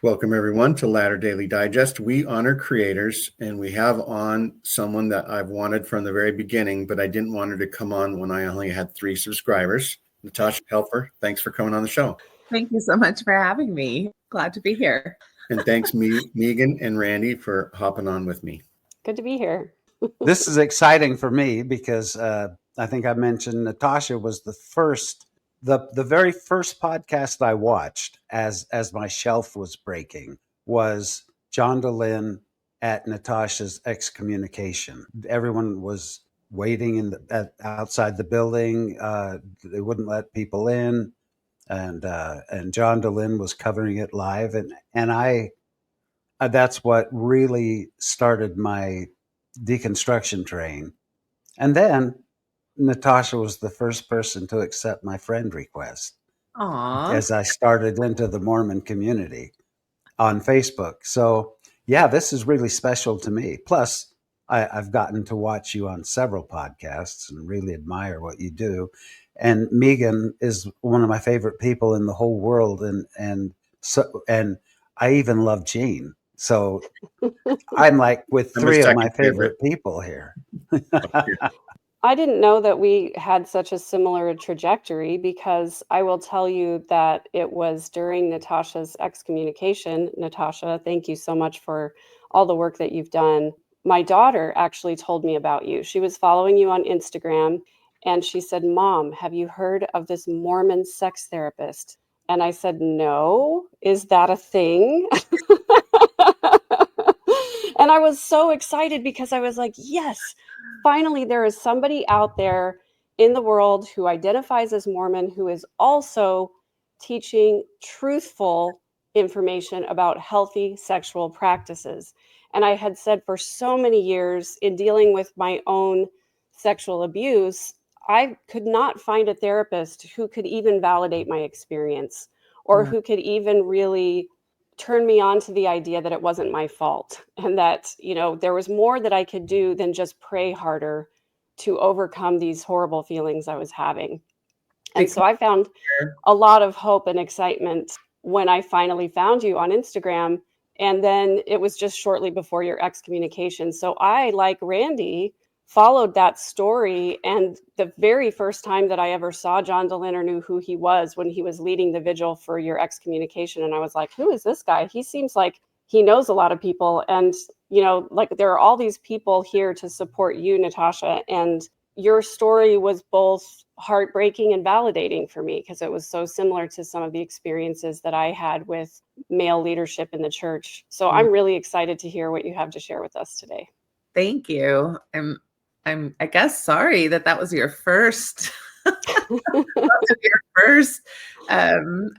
Welcome, everyone, to Ladder Daily Digest. We honor creators, and we have on someone that I've wanted from the very beginning, but I didn't want her to come on when I only had 3 subscribers. Natasha Helfer, thanks for coming on the show. Thank you so much for having me. Glad to be here. And thanks, Megan and Randy, for hopping on with me. Good to be here. This is exciting for me because I think I mentioned Natasha was the very first podcast I watched as my shelf was breaking was John DeLynn at Natasha's excommunication. Everyone was waiting outside the building. They wouldn't let people in, and John DeLynn was covering it live, and I that's what really started my deconstruction train. And then Natasha was the first person to accept my friend request. Aww. As I started into the Mormon community on Facebook. So yeah, this is really special to me. Plus, I've gotten to watch you on several podcasts and really admire what you do. And Megan is one of my favorite people in the whole world. And I even love Gene. So I'm like with 3 of my favorite people here. I didn't know that we had such a similar trajectory, because I will tell you that it was during Natasha's excommunication. Natasha, thank you so much for all the work that you've done. My daughter actually told me about you. She was following you on Instagram, and she said, "Mom, have you heard of this Mormon sex therapist?" And I said, "No, is that a thing?" And I was so excited because I was like, yes, finally, there is somebody out there in the world who identifies as Mormon, who is also teaching truthful information about healthy sexual practices. And I had said for so many years, in dealing with my own sexual abuse, I could not find a therapist who could even validate my experience, or who could even really turn me on to the idea that it wasn't my fault, and that, there was more that I could do than just pray harder to overcome these horrible feelings I was having. And so I found a lot of hope and excitement when I finally found you on Instagram. And then it was just shortly before your excommunication. So I, like Randy, followed that story. And the very first time that I ever saw John DeLynn or knew who he was, when he was leading the vigil for your excommunication. And I was like, who is this guy? He seems like he knows a lot of people. And, there are all these people here to support you, Natasha. And your story was both heartbreaking and validating for me, because it was so similar to some of the experiences that I had with male leadership in the church. So I'm really excited to hear what you have to share with us today. Thank you. I guess sorry that was your first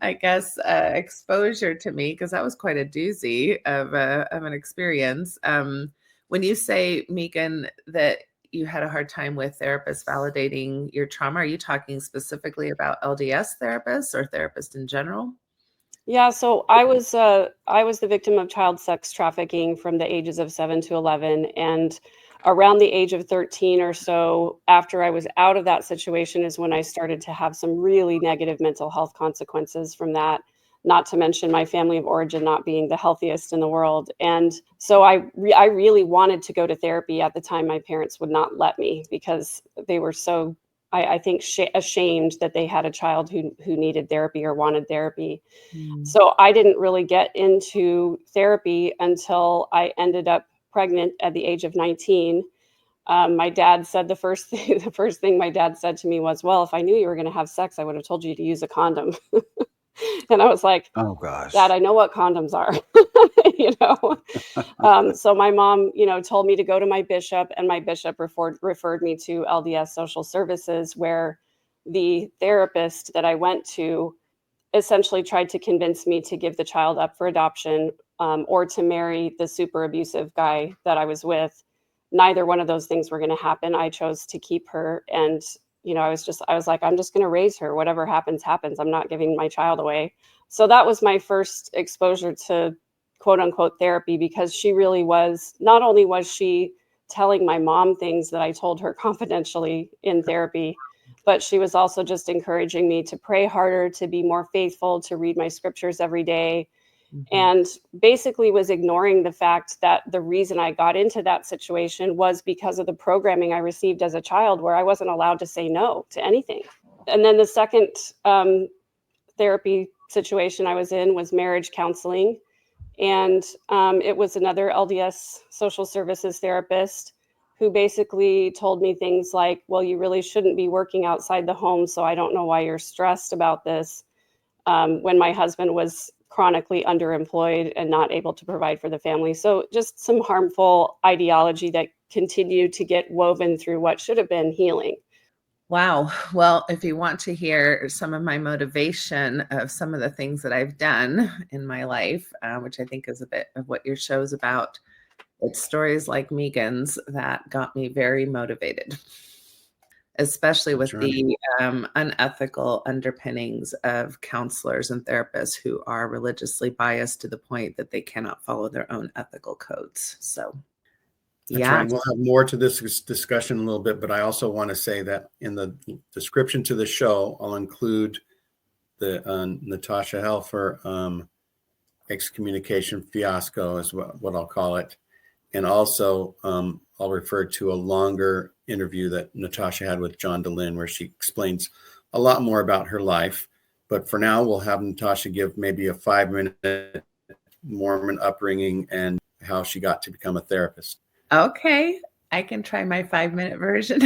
exposure to me, because that was quite a doozy of an experience. When you say, Megan, that you had a hard time with therapists validating your trauma, are you talking specifically about LDS therapists or therapists in general? Yeah, so I was the victim of child sex trafficking from the ages of 7 to 11, and around the age of 13 or so, after I was out of that situation, is when I started to have some really negative mental health consequences from that, not to mention my family of origin not being the healthiest in the world. And so I really wanted to go to therapy. At the time, my parents would not let me, because they were so, I think, ashamed that they had a child who needed therapy or wanted therapy. So I didn't really get into therapy until I ended up pregnant at the age of 19. My dad said the first thing my dad said to me was, "Well, if I knew you were going to have sex, I would have told you to use a condom." And I was like, "Oh gosh, Dad, I know what condoms are." So my mom, told me to go to my bishop, and my bishop referred me to LDS Social Services, where the therapist that I went to essentially tried to convince me to give the child up for adoption, or to marry the super abusive guy that I was with. Neither one of those things were going to happen. I chose to keep her. And, I was like, I'm just going to raise her. Whatever happens, happens. I'm not giving my child away. So that was my first exposure to quote unquote therapy, because she really was, not only was she telling my mom things that I told her confidentially in therapy, but she was also just encouraging me to pray harder, to be more faithful, to read my scriptures every day. and basically was ignoring the fact that the reason I got into that situation was because of the programming I received as a child, where I wasn't allowed to say no to anything. And then the second therapy situation I was in was marriage counseling. And it was another LDS social services therapist who basically told me things like, well, you really shouldn't be working outside the home, so I don't know why you're stressed about this, when my husband was chronically underemployed and not able to provide for the family. So just some harmful ideology that continued to get woven through what should have been healing. Wow. Well, if you want to hear some of my motivation of some of the things that I've done in my life, which I think is a bit of what your show's about, it's stories like Megan's that got me very motivated, especially with the unethical underpinnings of counselors and therapists who are religiously biased to the point that they cannot follow their own ethical codes. So, That's right. We'll have more to this discussion in a little bit, but I also want to say that in the description to the show, I'll include the Natasha Helfer excommunication fiasco is what I'll call it. And also I'll refer to a longer interview that Natasha had with John DeLynn, where she explains a lot more about her life. But for now, we'll have Natasha give maybe a 5-minute Mormon upbringing and how she got to become a therapist. Okay, I can try my 5-minute version.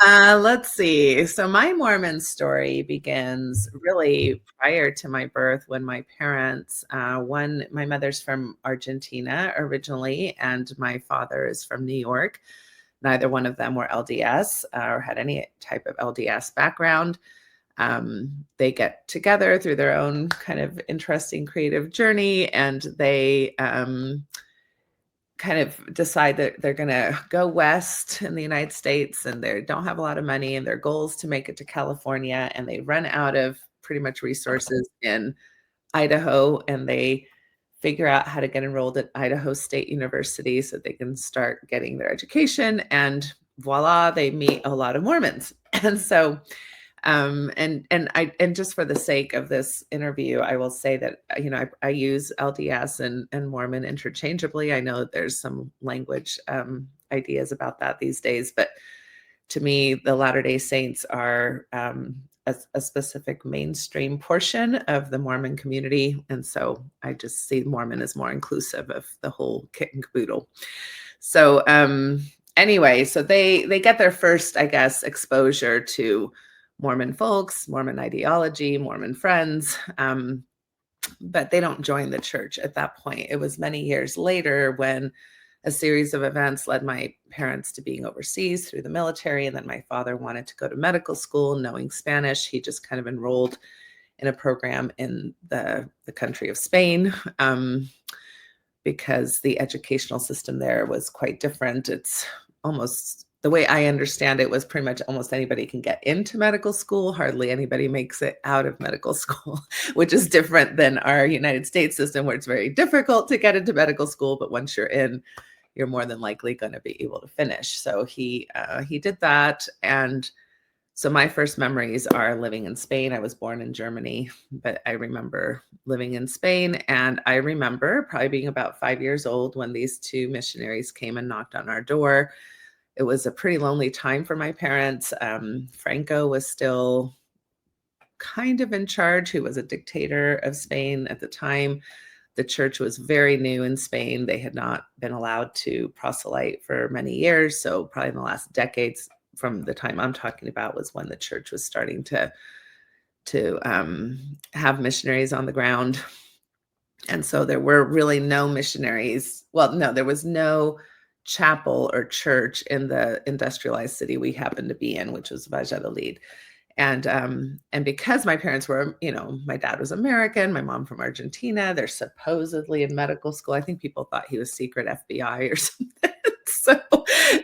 Let's see. So my Mormon story begins really prior to my birth, when my parents, my mother's from Argentina originally, and my father is from New York. Neither one of them were LDS or had any type of LDS background. They get together through their own kind of interesting creative journey, and they kind of decide that they're going to go west in the United States, and they don't have a lot of money, and their goal is to make it to California, and they run out of pretty much resources in Idaho, and they figure out how to get enrolled at Idaho State University so they can start getting their education, and voila, they meet a lot of Mormons. And so and just for the sake of this interview, I will say that, I use LDS and Mormon interchangeably. I know that there's some language ideas about that these days, but to me, the Latter-day Saints are a specific mainstream portion of the Mormon community. And so I just see Mormon as more inclusive of the whole kit and caboodle. So anyway, so they get their first, I guess, exposure to Mormon folks, Mormon ideology, Mormon friends, but they don't join the church at that point. It was many years later when a series of events led my parents to being overseas through the military, and then my father wanted to go to medical school. Knowing Spanish, he just kind of enrolled in a program in the country of Spain, because the educational system there was quite different. It's almost, the way I understand it, was pretty much almost anybody can get into medical school. Hardly anybody makes it out of medical school, which is different than our United States system, where it's very difficult to get into medical school. But once you're in, you're more than likely going to be able to finish. So he did that. And so my first memories are living in Spain. I was born in Germany, but I remember living in Spain. And I remember probably being about 5 years old when these two missionaries came and knocked on our door. It was a pretty lonely time for my parents. Franco was still kind of in charge, who was a dictator of Spain at the time. The church was very new in Spain. They had not been allowed to proselyte for many years. So probably in the last decades, from the time I'm talking about, was when the church was starting to have missionaries on the ground. And so there were really no missionaries. Well, no, there was no chapel or church in the industrialized city we happened to be in, which was Valladolid. And because my parents were, my dad was American, my mom from Argentina, they're supposedly in medical school. I think people thought he was secret FBI or something. So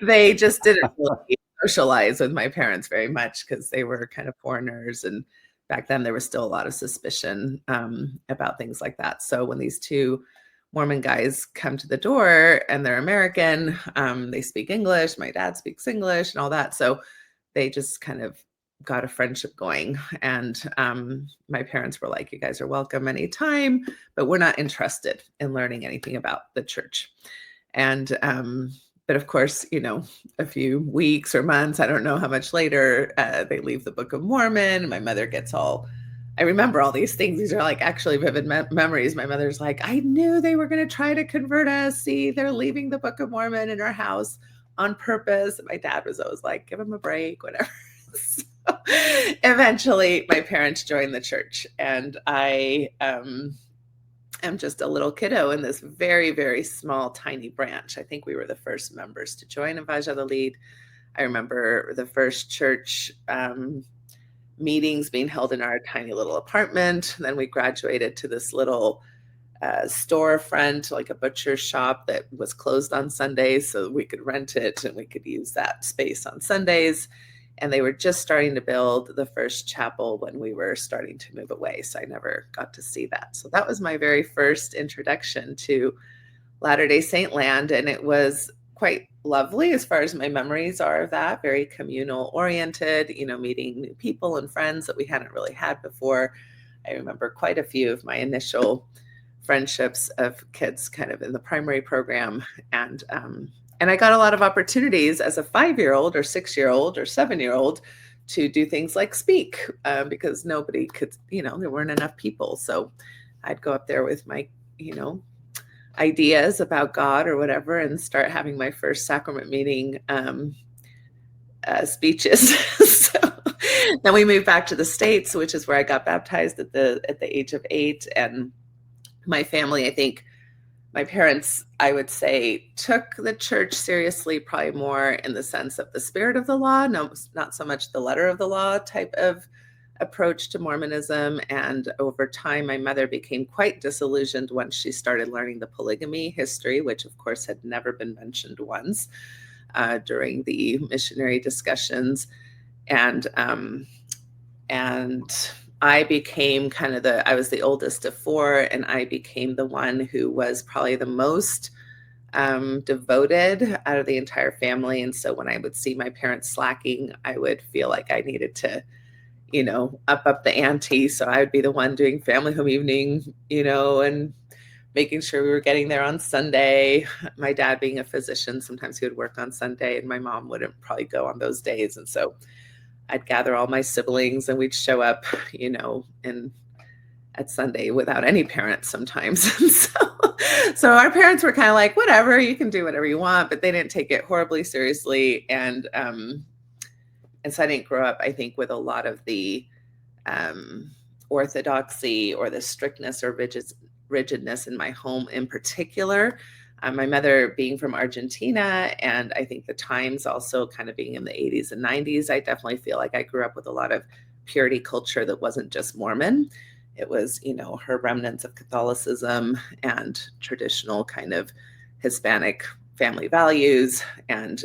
they just didn't really socialize with my parents very much, because they were kind of foreigners. And back then there was still a lot of suspicion about things like that. So when these two Mormon guys come to the door and they're American, they speak English, my dad speaks English and all that. So they just kind of got a friendship going. And my parents were like, you guys are welcome anytime, but we're not interested in learning anything about the church. And but of course, a few weeks or months, I don't know how much later, they leave the Book of Mormon. My mother gets all, I remember all these things. These are like actually vivid memories. My mother's like, I knew they were going to try to convert us. See, they're leaving the Book of Mormon in our house on purpose. And my dad was always like, give them a break, whatever. So eventually, my parents joined the church, and I am just a little kiddo in this very, very small, tiny branch. I think we were the first members to join in Valladolid. I remember the first church meetings being held in our tiny little apartment. Then we graduated to this little storefront, like a butcher shop that was closed on Sundays, so we could rent it and we could use that space on Sundays. And they were just starting to build the first chapel when we were starting to move away. So I never got to see that. So that was my very first introduction to Latter-day Saint land. And it was quite lovely as far as my memories are of that, very communal oriented, meeting new people and friends that we hadn't really had before. I remember quite a few of my initial friendships of kids kind of in the primary program. And I got a lot of opportunities as a 5-year-old or 6-year-old or 7-year-old to do things like speak because nobody could, there weren't enough people. So I'd go up there with my, ideas about God or whatever and start having my first sacrament meeting speeches. So then we moved back to the States, which is where I got baptized at the age of 8. And my family, I think, my parents, I would say, took the church seriously, probably more in the sense of the spirit of the law, no, not so much the letter of the law type of approach to Mormonism. And over time, my mother became quite disillusioned once she started learning the polygamy history, which of course had never been mentioned once during the missionary discussions. And I became I was the oldest of 4, and I became the one who was probably the most devoted out of the entire family. And so when I would see my parents slacking, I would feel like I needed to, up the ante. So I would be the one doing family home evening, and making sure we were getting there on Sunday. My dad being a physician, sometimes he would work on Sunday, and my mom wouldn't probably go on those days. And so I'd gather all my siblings and we'd show up, at Sunday without any parents sometimes. So our parents were kind of like, whatever, you can do whatever you want, but they didn't take it horribly seriously. And so I didn't grow up, I think, with a lot of the orthodoxy or the strictness or rigidness in my home in particular. My mother being from Argentina, and I think the times also kind of being in the 80s and 90s, I definitely feel like I grew up with a lot of purity culture that wasn't just Mormon. It was, her remnants of Catholicism and traditional kind of Hispanic family values. And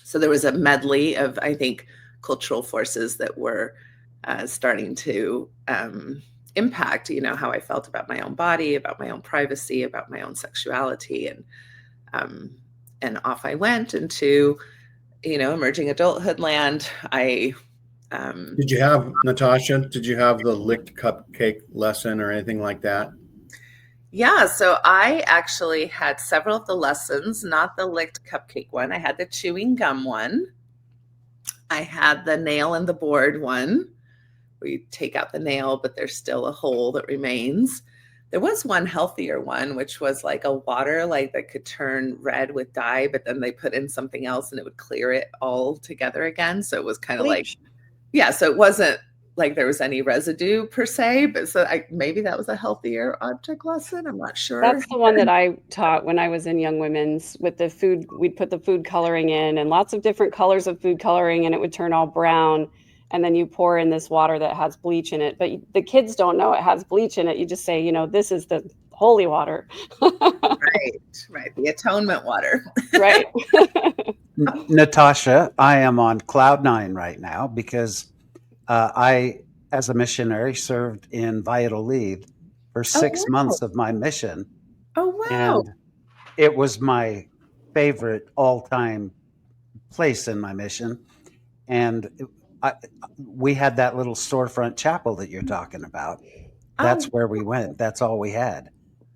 so there was a medley of, I think, cultural forces that were starting to impact, how I felt about my own body, about my own privacy, about my own sexuality. And off I went into, emerging adulthood land. Did you have, Natasha, did you have the licked cupcake lesson or anything like that? Yeah, so I actually had several of the lessons, not the licked cupcake one. I had the chewing gum one. I had the nail in the board one, where you take out the nail, but there's still a hole that remains. There was one healthier one, which was like a water that could turn red with dye, but then they put in something else and it would clear it all together again. So it was kind of Bleach. so it wasn't like there was any residue per se, but so maybe that was a healthier object lesson. I'm not sure. That's the one that I taught when I was in Young Women's with the food. We'd put the food coloring in and lots of different colors of food coloring, and it would turn all brown. And then you pour in this water that has bleach in it. But the kids don't know it has bleach in it. You just say, this is the holy water. Right. The atonement water. Right. Natasha, I am on cloud 9 right now because I, as a missionary, served in Valladolid for 6 months of my mission. Oh, wow. And it was my favorite all-time place in my mission. And we had that little storefront chapel that you're talking about. That's Oh, where we went. That's all we had.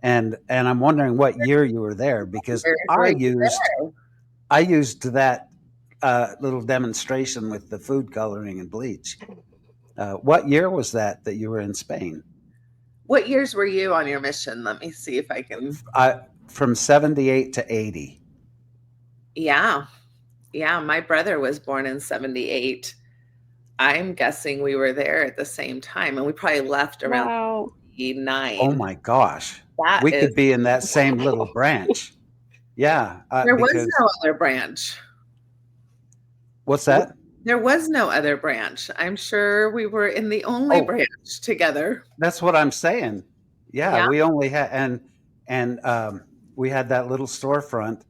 And I'm wondering what year you were there, because where I were you used there? that little demonstration with the food coloring and bleach. What year was that you were in Spain? What years were you on your mission? Let me see if I can. From 78 to 80. Yeah. Yeah. My brother was born in 78. I'm guessing we were there at the same time, and we probably left around Wow. 9. Oh my gosh. That We is, could be in that same little branch. Yeah. there was Because no other branch. what's that? There was no other branch. I'm sure we were in the only Oh, branch together. that's what I'm saying. Yeah, Yeah. we only had and we had that little storefront,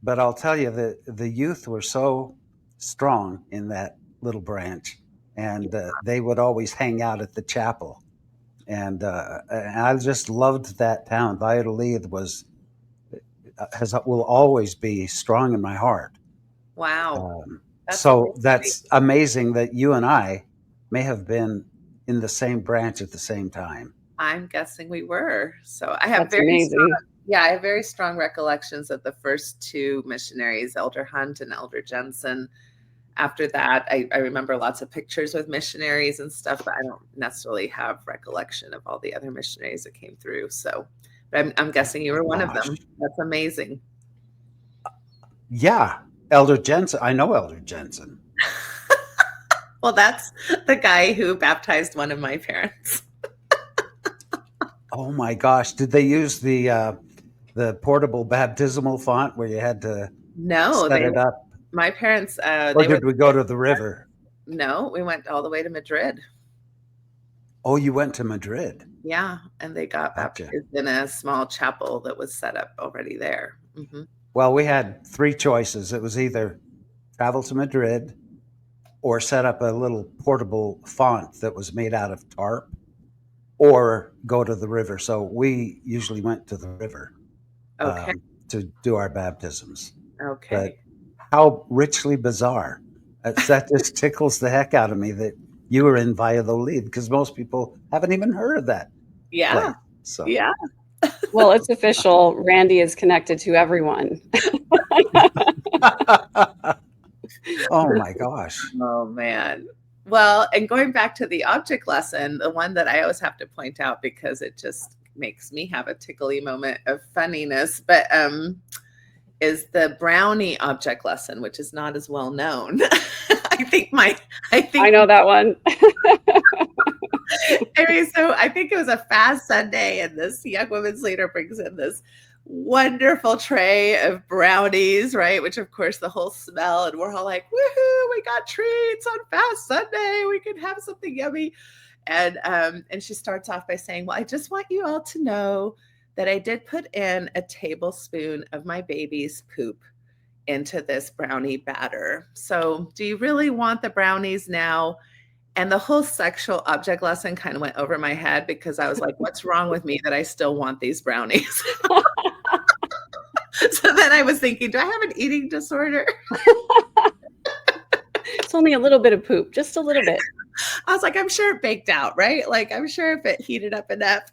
but I'll tell you that the youth were so strong in that little branch, and they would always hang out at the chapel, and I just loved that town. Valladolid will always be strong in my heart. Wow. That's So amazing. that's amazing that you and I may have been in the same branch at the same time. I'm guessing we were. So I have That's amazing. I have very strong recollections of the first 2 missionaries, Elder Hunt and Elder Jensen. After that, I remember lots of pictures with missionaries and stuff, but I don't necessarily have recollection of all the other missionaries that came through. So, but I'm guessing you were one of them. That's amazing. Yeah, Elder Jensen. I know Elder Jensen. Well, that's the guy who baptized one of my parents. Oh my gosh! Did they use the portable baptismal font where you had to No, set it up, my parents, or they did we go to the river? no, we went all the way to Madrid. Oh, you went to Madrid. Yeah, and they got Gotcha. baptized in a small chapel that was set up already there. Mm-hmm. Well, we had 3 choices. It was either travel to Madrid or set up a little portable font that was made out of tarp, or go to the river. So we usually went to the river Okay. to do our baptisms. Okay. But how richly bizarre. That just tickles the heck out of me that you were in Valladolid, because most people haven't even heard of that Yeah. place. So. Yeah. Well, it's official. Randy is connected to everyone. Oh my gosh. Oh man. Well, and going back to the object lesson, the one that I always have to point out because it just makes me have a tickly moment of funniness, but is the brownie object lesson, which is not as well known. I know that one. Anyway, so I think it was a fast Sunday, and this young women's leader brings in this wonderful tray of brownies, right? Which of course the whole smell, and we're all like, woohoo, we got treats on fast Sunday. We can have something yummy. And she starts off by saying, well, I just want you all to know that I did put in a tablespoon of my baby's poop into this brownie batter. So do you really want the brownies now? And the whole sexual object lesson kind of went over my head because I was like, what's wrong with me that I still want these brownies? So then I was thinking, do I have an eating disorder? It's only a little bit of poop, just a little bit. I was like, I'm sure it baked out, right? Like, I'm sure if it heated up enough.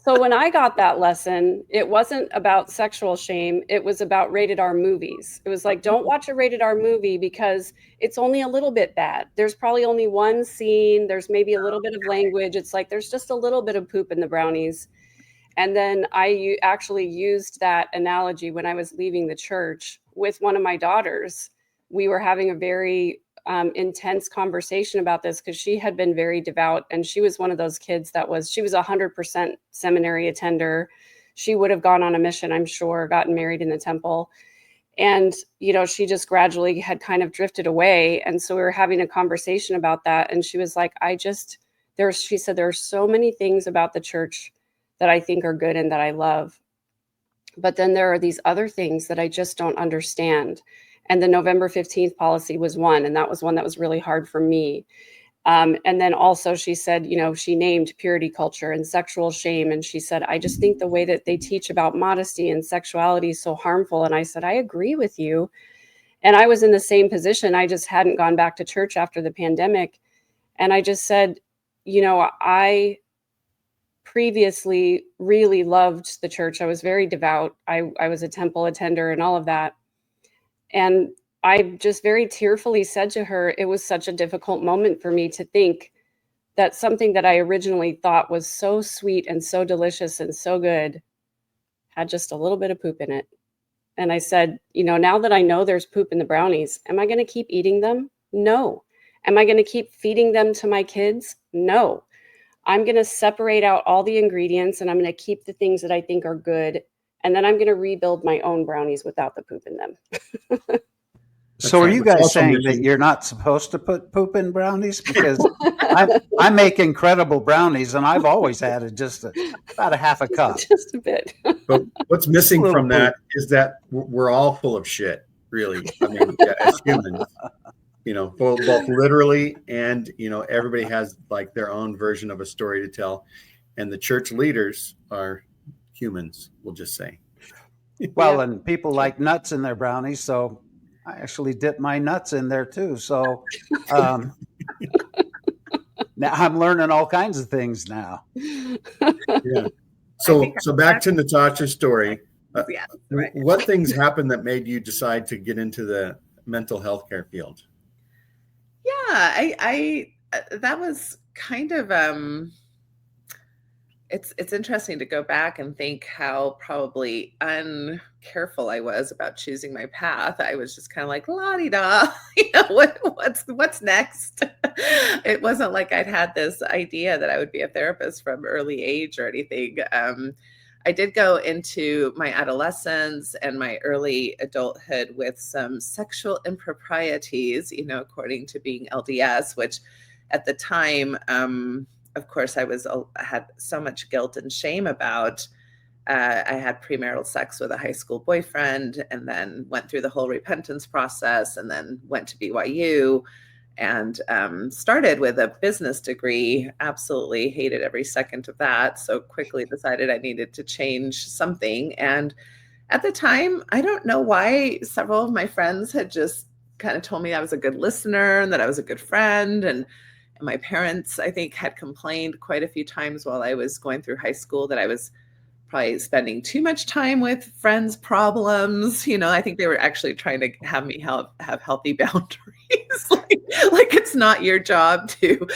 So when I got that lesson, it wasn't about sexual shame. It was about rated R movies. It was like, don't watch a rated R movie because it's only a little bit bad. There's probably only one scene. There's maybe a little bit of language. It's like, there's just a little bit of poop in the brownies. And then I actually used that analogy when I was leaving the church with one of my daughters. We were having a very intense conversation about this because she had been very devout, and she was one of those kids she was 100% seminary attender. She would have gone on a mission, I'm sure, gotten married in the temple. And, she just gradually had kind of drifted away. And so we were having a conversation about that. And she was like, she said, there are so many things about the church that I think are good and that I love. But then there are these other things that I just don't understand. And the November 15th policy was one, and that was one that was really hard for me. And then also she said, she named purity culture and sexual shame. And she said, I just think the way that they teach about modesty and sexuality is so harmful. And I said, I agree with you. And I was in the same position. I just hadn't gone back to church after the pandemic. And I just said, I previously really loved the church. I was very devout. I was a temple attender and all of that. And I just very tearfully said to her, it was such a difficult moment for me to think that something that I originally thought was so sweet and so delicious and so good had just a little bit of poop in it. And I said, now that I know there's poop in the brownies, am I going to keep eating them? No. Am I going to keep feeding them to my kids? No. I'm going to separate out all the ingredients and I'm going to keep the things that I think are good. And then I'm going to rebuild my own brownies without the poop in them. So are you guys saying that you're not supposed to put poop in brownies? Because I make incredible brownies and I've always added just about a half a cup. Just a bit. But what's missing from that is that we're all full of shit, really. I mean, as humans, both literally and, everybody has like their own version of a story to tell. And the church leaders are humans, we'll just say. Well, and people like nuts in their brownies, so I actually dip my nuts in there too. So now I'm learning all kinds of things now. Yeah. So back to Natasha's story. Yeah, right. What things happened that made you decide to get into the mental health care field? Yeah, I that was kind of it's interesting to go back and think how probably uncareful I was about choosing my path. I was just kind of like la-di-da, what's next? It wasn't like I'd had this idea that I would be a therapist from early age or anything. I did go into my adolescence and my early adulthood with some sexual improprieties, according to being LDS, which at the time, of course, I had so much guilt and shame about. I had premarital sex with a high school boyfriend and then went through the whole repentance process and then went to BYU and started with a business degree. Absolutely hated every second of that. So quickly decided I needed to change something. And at the time, I don't know why several of my friends had just kind of told me I was a good listener and that I was a good friend. And my parents, I think, had complained quite a few times while I was going through high school that I was probably spending too much time with friends' problems. I think they were actually trying to have me have healthy boundaries. like it's not your job to,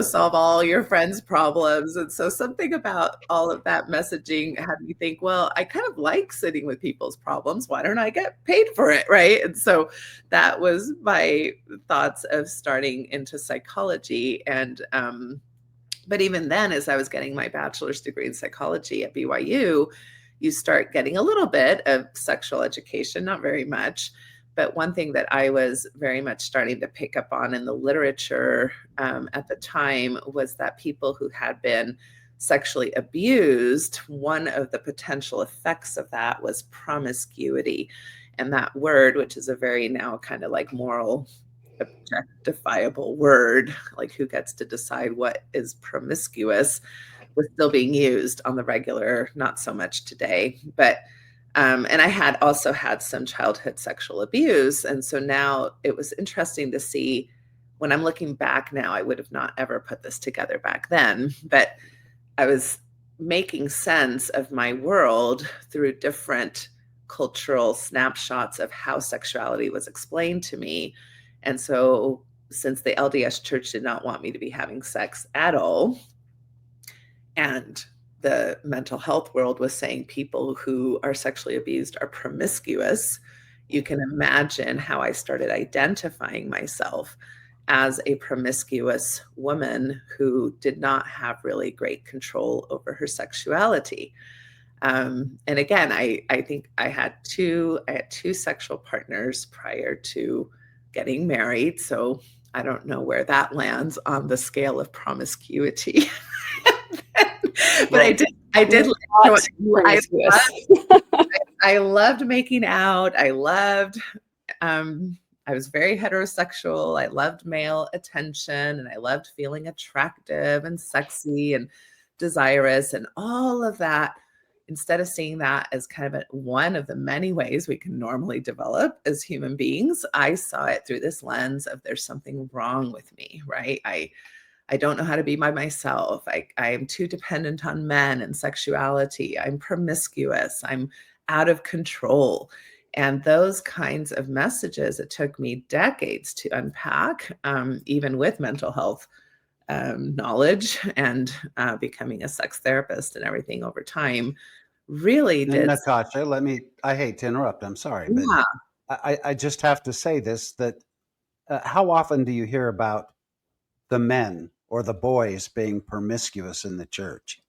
solve all your friends' problems. And so something about all of that messaging had me think, well, I kind of like sitting with people's problems. Why don't I get paid for it? Right. And so that was my thoughts of starting into psychology. And, but even then, as I was getting my bachelor's degree in psychology at BYU, you start getting a little bit of sexual education, not very much. But one thing that I was very much starting to pick up on in the literature at the time was that people who had been sexually abused, one of the potential effects of that was promiscuity. And that word, which is a very now kind of like moral objectifiable word, like who gets to decide what is promiscuous, was still being used on the regular, not so much today. But and I had also had some childhood sexual abuse. And so now it was interesting to see when I'm looking back now, I would have not ever put this together back then, but I was making sense of my world through different cultural snapshots of how sexuality was explained to me. And so since the LDS church did not want me to be having sex at all, and the mental health world was saying people who are sexually abused are promiscuous, you can imagine how I started identifying myself as a promiscuous woman who did not have really great control over her sexuality. And again, I think I had two sexual partners prior to getting married. So I don't know where that lands on the scale of promiscuity. But I did. I loved making out. I was very heterosexual. I loved male attention and I loved feeling attractive and sexy and desirous, and all of that instead of seeing that as kind of one of the many ways we can normally develop as human beings, I saw it through this lens of there's something wrong with me, right? I don't know how to be by myself. I am too dependent on men and sexuality. I'm promiscuous. I'm out of control. And those kinds of messages, it took me decades to unpack, even with mental health knowledge and becoming a sex therapist and everything over time, really And did. Natasha, I hate to interrupt. I'm sorry, but Yeah. I just have to say this, that how often do you hear about the men or the boys being promiscuous in the church?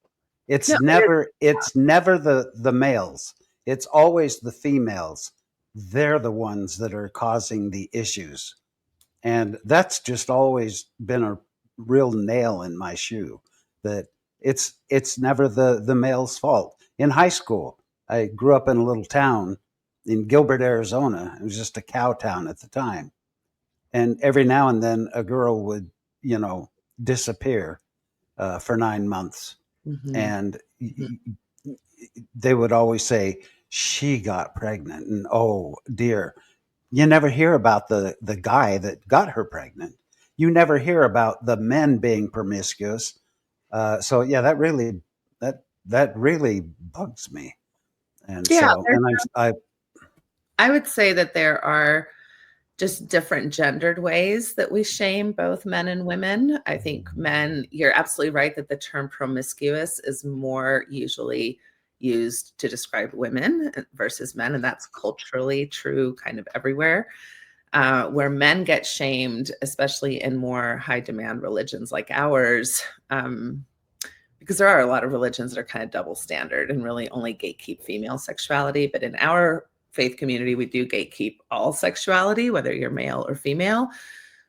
It's No, never the males. It's always the females. They're the ones that are causing the issues. And that's just always been a real nail in my shoe, that it's never the male's fault. In high school, I grew up in a little town in Gilbert, Arizona. It was just a cow town at the time. And every now and then a girl would, disappear for 9 months. Mhm. And they would always say, she got pregnant. And oh dear, you never hear about the guy that got her pregnant. You never hear about the men being promiscuous. So yeah, that really bugs me. And Yeah, so, and I would say that there are just different gendered ways that we shame both men and women. I think men, you're absolutely right that the term promiscuous is more usually used to describe women versus men, and that's culturally true kind of everywhere. Where men get shamed, especially in more high demand religions like ours, because there are a lot of religions that are kind of double standard and really only gatekeep female sexuality. But in our faith community, we do gatekeep all sexuality, whether you're male or female.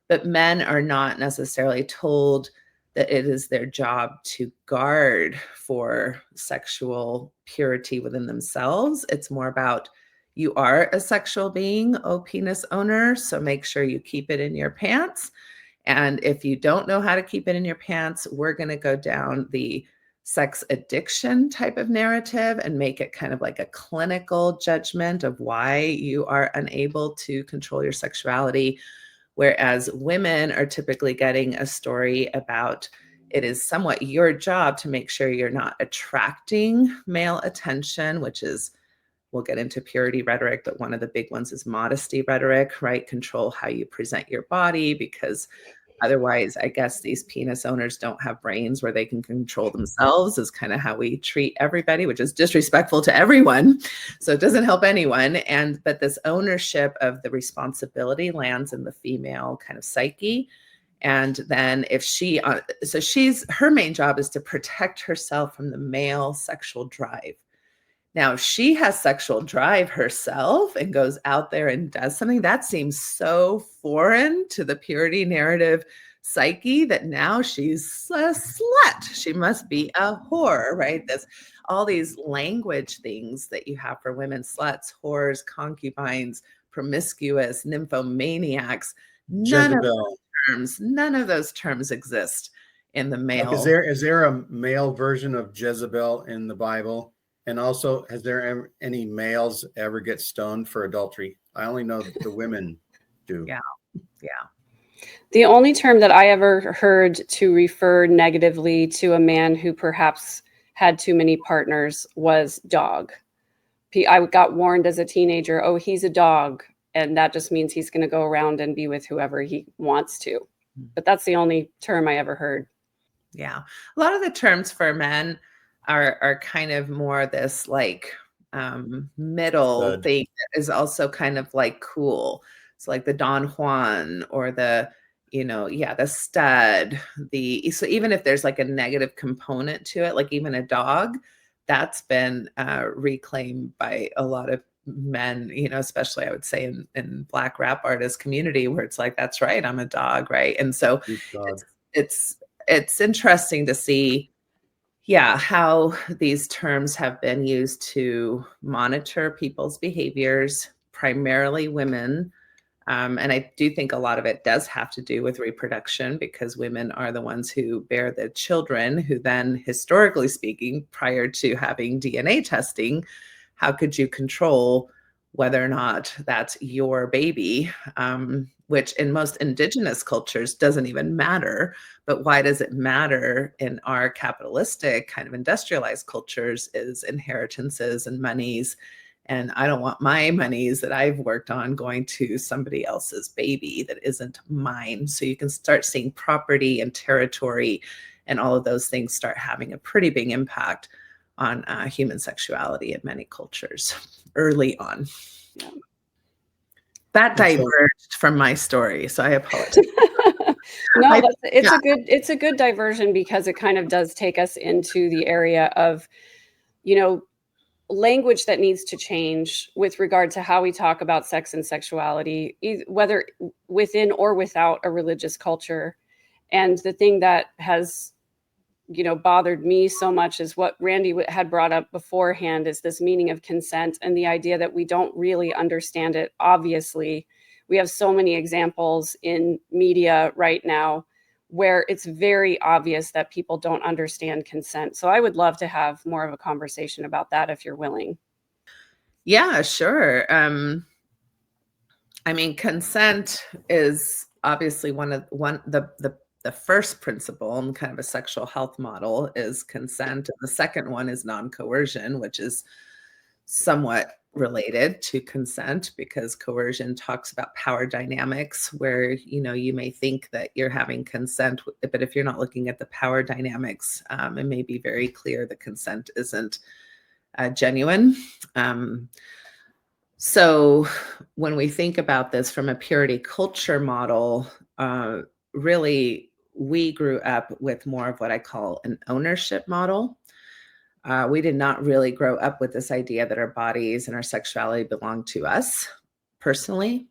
But men are not necessarily told that it is their job to guard for sexual purity within themselves. It's more about, you are a sexual being, oh penis owner, so make sure you keep it in your pants. And if you don't know how to keep it in your pants, we're going to go down the sex addiction type of narrative and make it kind of like a clinical judgment of why you are unable to control your sexuality. Whereas women are typically getting a story about, it is somewhat your job to make sure you're not attracting male attention, which is, we'll get into purity rhetoric, but one of the big ones is modesty rhetoric, right? Control how you present your body, because otherwise, I guess these penis owners don't have brains where they can control themselves, is kind of how we treat everybody, which is disrespectful to everyone. So it doesn't help anyone. But this ownership of the responsibility lands in the female kind of psyche. And then if her main job is to protect herself from the male sexual drive. Now, if she has sexual drive herself and goes out there and does something, that seems so foreign to the purity narrative psyche that now she's a slut. She must be a whore, right? All these language things that you have for women: sluts, whores, concubines, promiscuous, nymphomaniacs. None of those terms exist in the male. Is there a male version of Jezebel in the Bible? And also, has there any males ever get stoned for adultery? I only know that the women do. Yeah. The only term that I ever heard to refer negatively to a man who perhaps had too many partners was dog. I got warned as a teenager, oh, he's a dog. And that just means he's going to go around and be with whoever he wants to. But that's the only term I ever heard. Yeah. A lot of the terms for men are kind of more this like middle thing that is also kind of like cool. So like the Don Juan or the stud, so even if there's like a negative component to it, like even a dog, that's been reclaimed by a lot of men, especially I would say in Black rap artist community, where it's like, that's right, I'm a dog, right? And so it's interesting to see how these terms have been used to monitor people's behaviors, primarily women, And I do think a lot of it does have to do with reproduction, because women are the ones who bear the children, who then, historically speaking, prior to having DNA testing, how could you control whether or not that's your baby? Which in most indigenous cultures doesn't even matter. But why does it matter in our capitalistic kind of industrialized cultures is inheritances and monies. And I don't want my monies that I've worked on going to somebody else's baby that isn't mine. So you can start seeing property and territory and all of those things start having a pretty big impact on human sexuality in many cultures early on. Yeah. That diverged from my story, so I apologize. No, it's a good diversion, because it kind of does take us into the area of, language that needs to change with regard to how we talk about sex and sexuality, whether within or without a religious culture. And the thing that has bothered me so much is what Randy had brought up beforehand, is this meaning of consent and the idea that we don't really understand it. Obviously, we have so many examples in media right now where it's very obvious that people don't understand consent. So I would love to have more of a conversation about that if you're willing. Yeah, sure. I mean, consent is obviously the first principle and kind of a sexual health model is consent. And the second one is non-coercion, which is somewhat related to consent, because coercion talks about power dynamics where, you may think that you're having consent, but if you're not looking at the power dynamics, it may be very clear that consent isn't genuine. So when we think about this from a purity culture model, really, we grew up with more of what I call an ownership model. We did not really grow up with this idea that our bodies and our sexuality belong to us personally.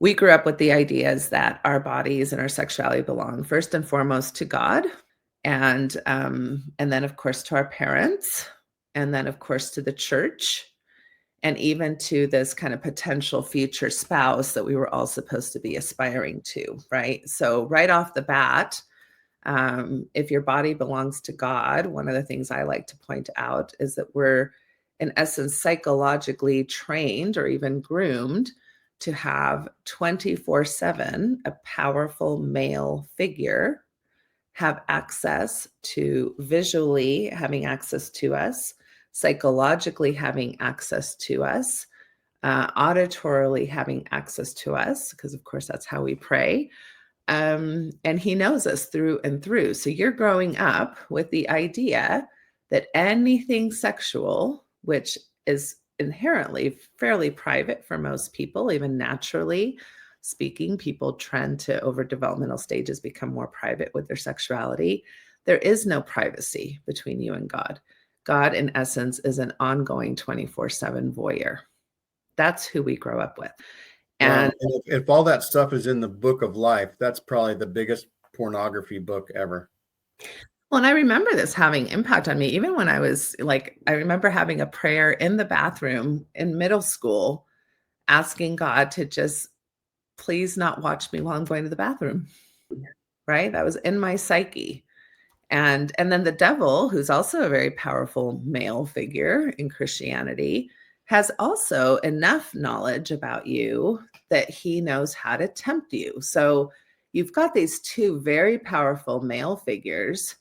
We grew up with the ideas that our bodies and our sexuality belong first and foremost to God, and then of course to our parents, and then of course to the church, and even to this kind of potential future spouse that we were all supposed to be aspiring to, right? So right off the bat, if your body belongs to God, one of the things I like to point out is that we're, in essence, psychologically trained or even groomed to have 24/7 a powerful male figure have access to, visually having access to us, psychologically having access to us, auditorily having access to us, because of course that's how we pray. And he knows us through and through. So you're growing up with the idea that anything sexual, which is inherently fairly private for most people, even naturally speaking, people trend to, over developmental stages, become more private with their sexuality. There is no privacy between you and God. God, in essence, is an ongoing 24/7 voyeur. That's who we grow up with. And if all that stuff is in the book of life, that's probably the biggest pornography book ever. well, and I remember this having impact on me, even when I was like, I remember having a prayer in the bathroom in middle school, asking God to just please not watch me while I'm going to the bathroom. Right? That was in my psyche. And then the devil, who's also a very powerful male figure in Christianity, has also enough knowledge about you that he knows how to tempt you. So you've got these two very powerful male figures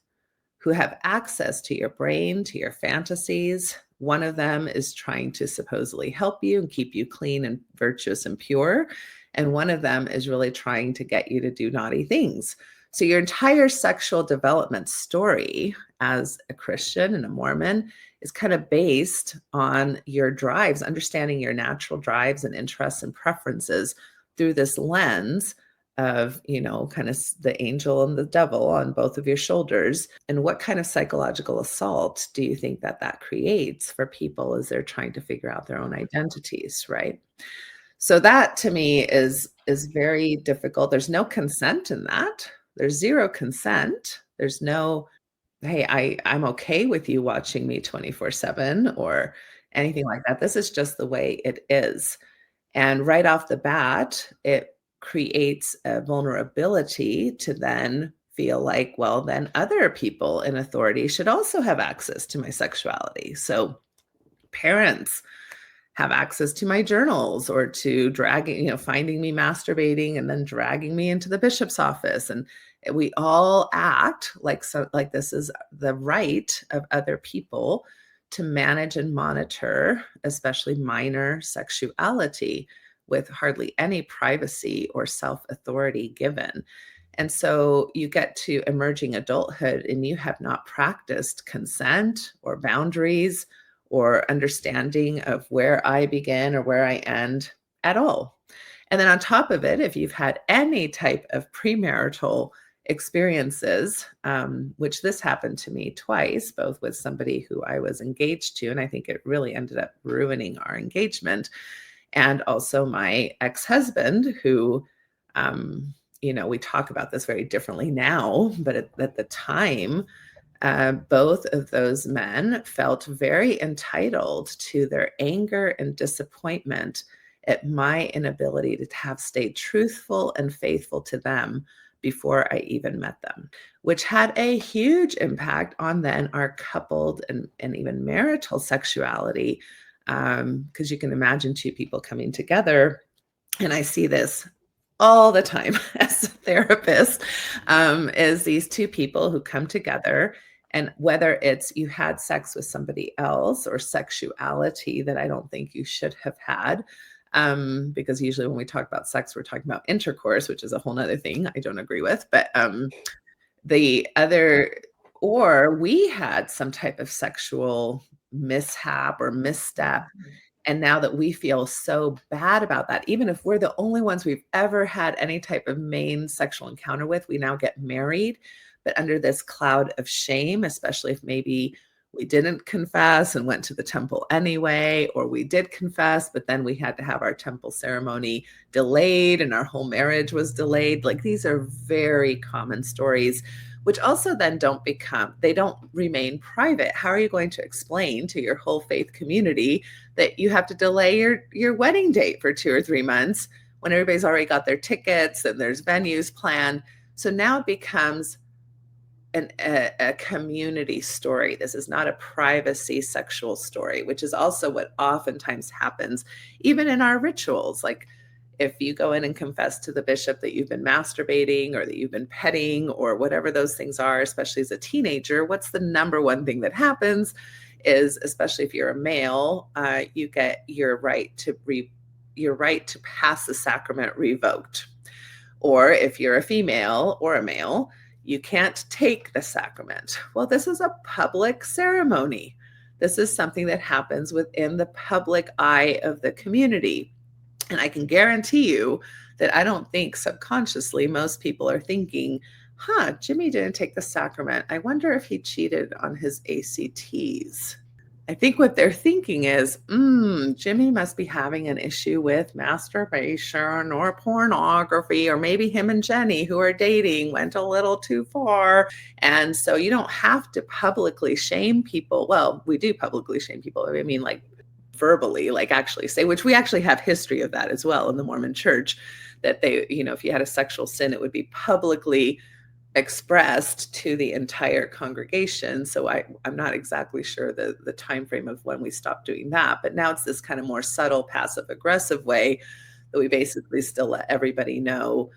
who have access to your brain, to your fantasies. One of them is trying to supposedly help you and keep you clean and virtuous and pure. And one of them is really trying to get you to do naughty things. So your entire sexual development story as a Christian and a Mormon is kind of based on your drives, understanding your natural drives and interests and preferences through this lens of, kind of the angel and the devil on both of your shoulders. And what kind of psychological assault do you think that creates for people as they're trying to figure out their own identities, right? So that to me is very difficult. There's no consent in that. There's zero consent. There's no, hey, I'm okay with you watching me 24/7 or anything like that. This is just the way it is. And right off the bat, it creates a vulnerability to then feel like, well, then other people in authority should also have access to my sexuality. So parents have access to my journals, or to dragging, finding me masturbating and then dragging me into the bishop's office. And we all act like, so like this is the right of other people to manage and monitor, especially minor sexuality, with hardly any privacy or self-authority given. And so you get to emerging adulthood and you have not practiced consent or boundaries or understanding of where I begin or where I end at all. And then on top of it, if you've had any type of premarital experiences, which this happened to me twice, both with somebody who I was engaged to, and I think it really ended up ruining our engagement, and also my ex-husband who, we talk about this very differently now, but at the time, both of those men felt very entitled to their anger and disappointment at my inability to have stayed truthful and faithful to them before I even met them, which had a huge impact on then our coupled and even marital sexuality. Because you can imagine two people coming together, and I see this all the time as a therapist, is these two people who come together, and whether it's you had sex with somebody else or sexuality that I don't think you should have had, because usually when we talk about sex, we're talking about intercourse, which is a whole nother thing I don't agree with. But the other, or we had some type of sexual mishap or misstep. And now that we feel so bad about that, even if we're the only ones we've ever had any type of main sexual encounter with, we now get married, but under this cloud of shame, especially if maybe we didn't confess and went to the temple anyway, or we did confess, but then we had to have our temple ceremony delayed and our whole marriage was delayed. Like, these are very common stories, which also then they don't remain private. How are you going to explain to your whole faith community that you have to delay your wedding date for 2 or 3 months when everybody's already got their tickets and there's venues planned? So now it becomes a community story. This is not a privacy sexual story, which is also what oftentimes happens even in our rituals. Like, if you go in and confess to the bishop that you've been masturbating or that you've been petting or whatever those things are, especially as a teenager, what's the number one thing that happens is, especially if you're a male, you get your right to pass the sacrament revoked. Or if you're a female or a male, you can't take the sacrament. Well, this is a public ceremony. This is something that happens within the public eye of the community. And I can guarantee you that I don't think subconsciously most people are thinking, Jimmy didn't take the sacrament. I wonder if he cheated on his ACTs. I think what they're thinking is, Jimmy must be having an issue with masturbation or pornography, or maybe him and Jenny, who are dating, went a little too far. And so you don't have to publicly shame people. Well, we do publicly shame people. I mean, like verbally, like actually say, which we actually have history of that as well in the Mormon church, that they, if you had a sexual sin, it would be publicly expressed to the entire congregation. So I'm not exactly sure the time frame of when we stopped doing that, but now it's this kind of more subtle passive aggressive way that we basically still let everybody know,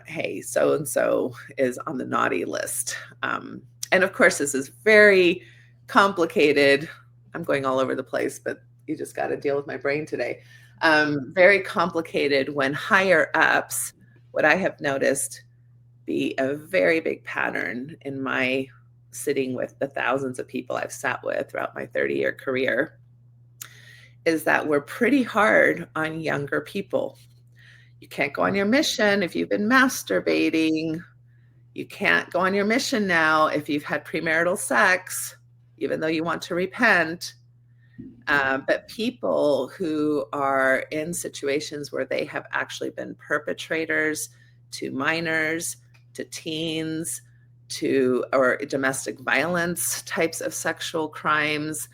hey, so and so is on the naughty list. And of course, this is very complicated. I'm going all over the place, but you just got to deal with my brain today. Very complicated when higher ups, what I have noticed be a very big pattern in my sitting with the thousands of people I've sat with throughout my 30-year career, is that we're pretty hard on younger people. You can't go on your mission if you've been masturbating. You can't go on your mission now if you've had premarital sex, even though you want to repent. But people who are in situations where they have actually been perpetrators to minors, to teens, or domestic violence types of sexual crimes,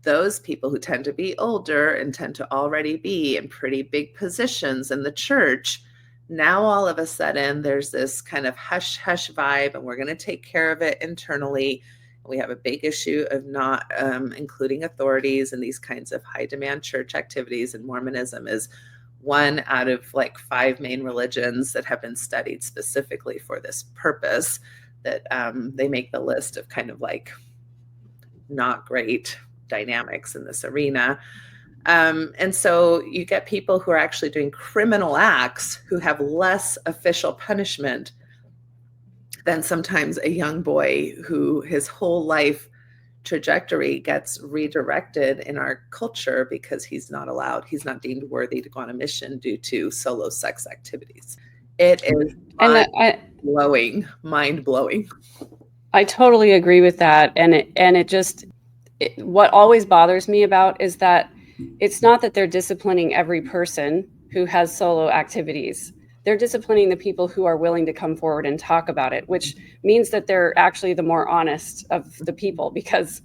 those people who tend to be older and tend to already be in pretty big positions in the church, now all of a sudden there's this kind of hush hush vibe, and we're going to take care of it internally. We have a big issue of not including authorities in these kinds of high demand church activities. And Mormonism is one out of like 5 main religions that have been studied specifically for this purpose, that they make the list of kind of like not great dynamics in this arena. And so you get people who are actually doing criminal acts who have less official punishment than sometimes a young boy who his whole life trajectory gets redirected in our culture because he's not deemed worthy to go on a mission due to solo sex activities. It is mind blowing. I totally agree with that. What always bothers me about is that it's not that they're disciplining every person who has solo activities. They're disciplining the people who are willing to come forward and talk about it, which means that they're actually the more honest of the people, because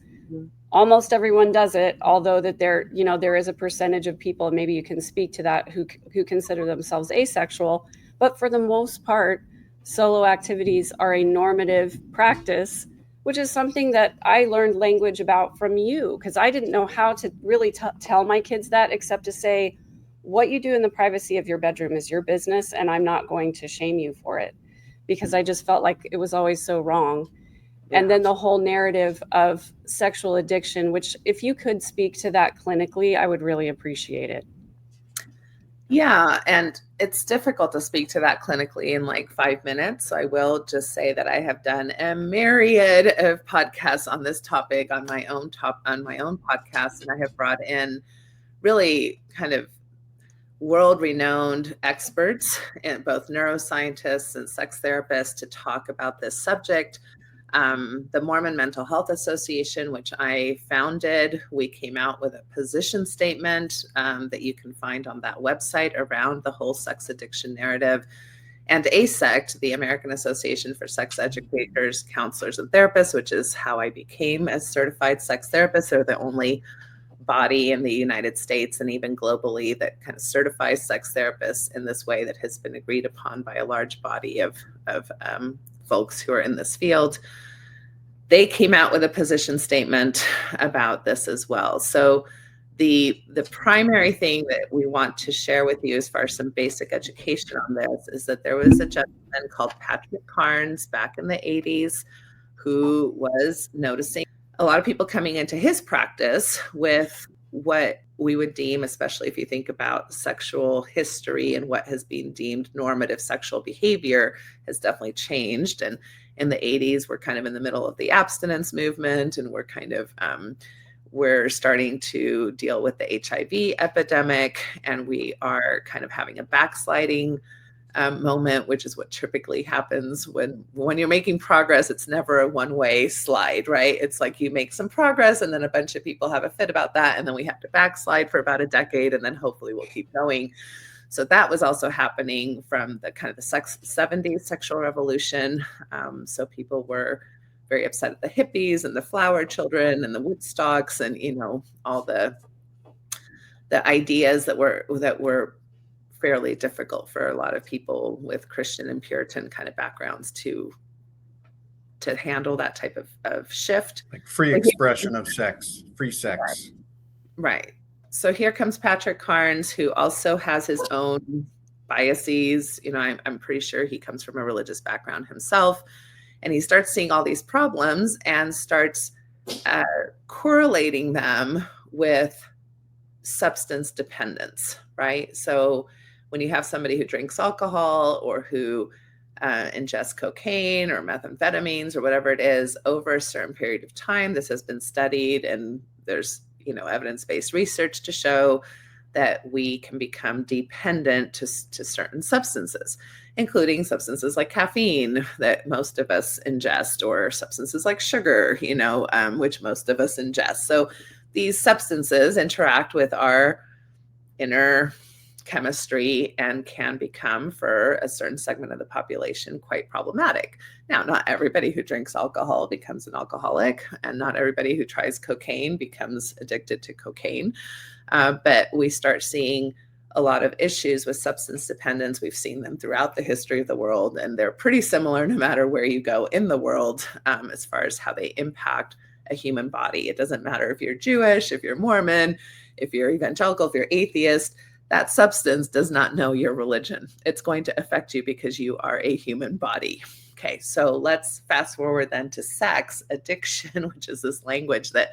almost everyone does it, although that there is a percentage of people, and maybe you can speak to that, who consider themselves asexual. But for the most part, solo activities are a normative practice, which is something that I learned language about from you, because I didn't know how to really tell my kids that, except to say, what you do in the privacy of your bedroom is your business, and I'm not going to shame you for it, because I just felt like it was always so wrong. Yeah. And then the whole narrative of sexual addiction, which if you could speak to that clinically, I would really appreciate it. Yeah, and it's difficult to speak to that clinically in like 5 minutes. So I will just say that I have done a myriad of podcasts on this topic on my own podcast, and I have brought in really kind of world-renowned experts, and both neuroscientists and sex therapists, to talk about this subject. The Mormon Mental Health Association, which I founded, we came out with a position statement that you can find on that website around the whole sex addiction narrative. And ASECT, the American Association for Sex Educators, Counselors, and Therapists, which is how I became a certified sex therapist. They're the only body in the United States and even globally that kind of certifies sex therapists in this way, that has been agreed upon by a large body of folks who are in this field. They came out with a position statement about this as well. So the primary thing that we want to share with you as far as some basic education on this is that there was a gentleman called Patrick Carnes back in the 80s who was noticing a lot of people coming into his practice with what we would deem, especially if you think about sexual history and what has been deemed normative sexual behavior, has definitely changed. And in the 80s, we're kind of in the middle of the abstinence movement, and we're kind of we're starting to deal with the HIV epidemic, and we are kind of having a backsliding moment, which is what typically happens when you're making progress. It's never a one-way slide, right? It's like you make some progress, and then a bunch of people have a fit about that, and then we have to backslide for about a decade, and then hopefully we'll keep going. So that was also happening from the kind of the 70s sexual revolution. So people were very upset at the hippies and the flower children and the Woodstocks, and all the ideas that were fairly difficult for a lot of people with Christian and Puritan kind of backgrounds to handle that type of shift. Like free expression of sex, free sex. Right. So here comes Patrick Carnes, who also has his own biases. I'm pretty sure he comes from a religious background himself, and he starts seeing all these problems and starts correlating them with substance dependence, right? So when you have somebody who drinks alcohol or who ingests cocaine or methamphetamines or whatever it is over a certain period of time, this has been studied, and there's evidence-based research to show that we can become dependent to certain substances, including substances like caffeine that most of us ingest, or substances like sugar, which most of us ingest. So these substances interact with our inner chemistry and can become, for a certain segment of the population, quite problematic. Now, not everybody who drinks alcohol becomes an alcoholic, and not everybody who tries cocaine becomes addicted to cocaine. But we start seeing a lot of issues with substance dependence. We've seen them throughout the history of the world, and they're pretty similar no matter where you go in the world, as far as how they impact a human body. It doesn't matter if you're Jewish, if you're Mormon, if you're evangelical, if you're atheist, that substance does not know your religion. It's going to affect you because you are a human body. Okay, so let's fast forward then to sex addiction, which is this language that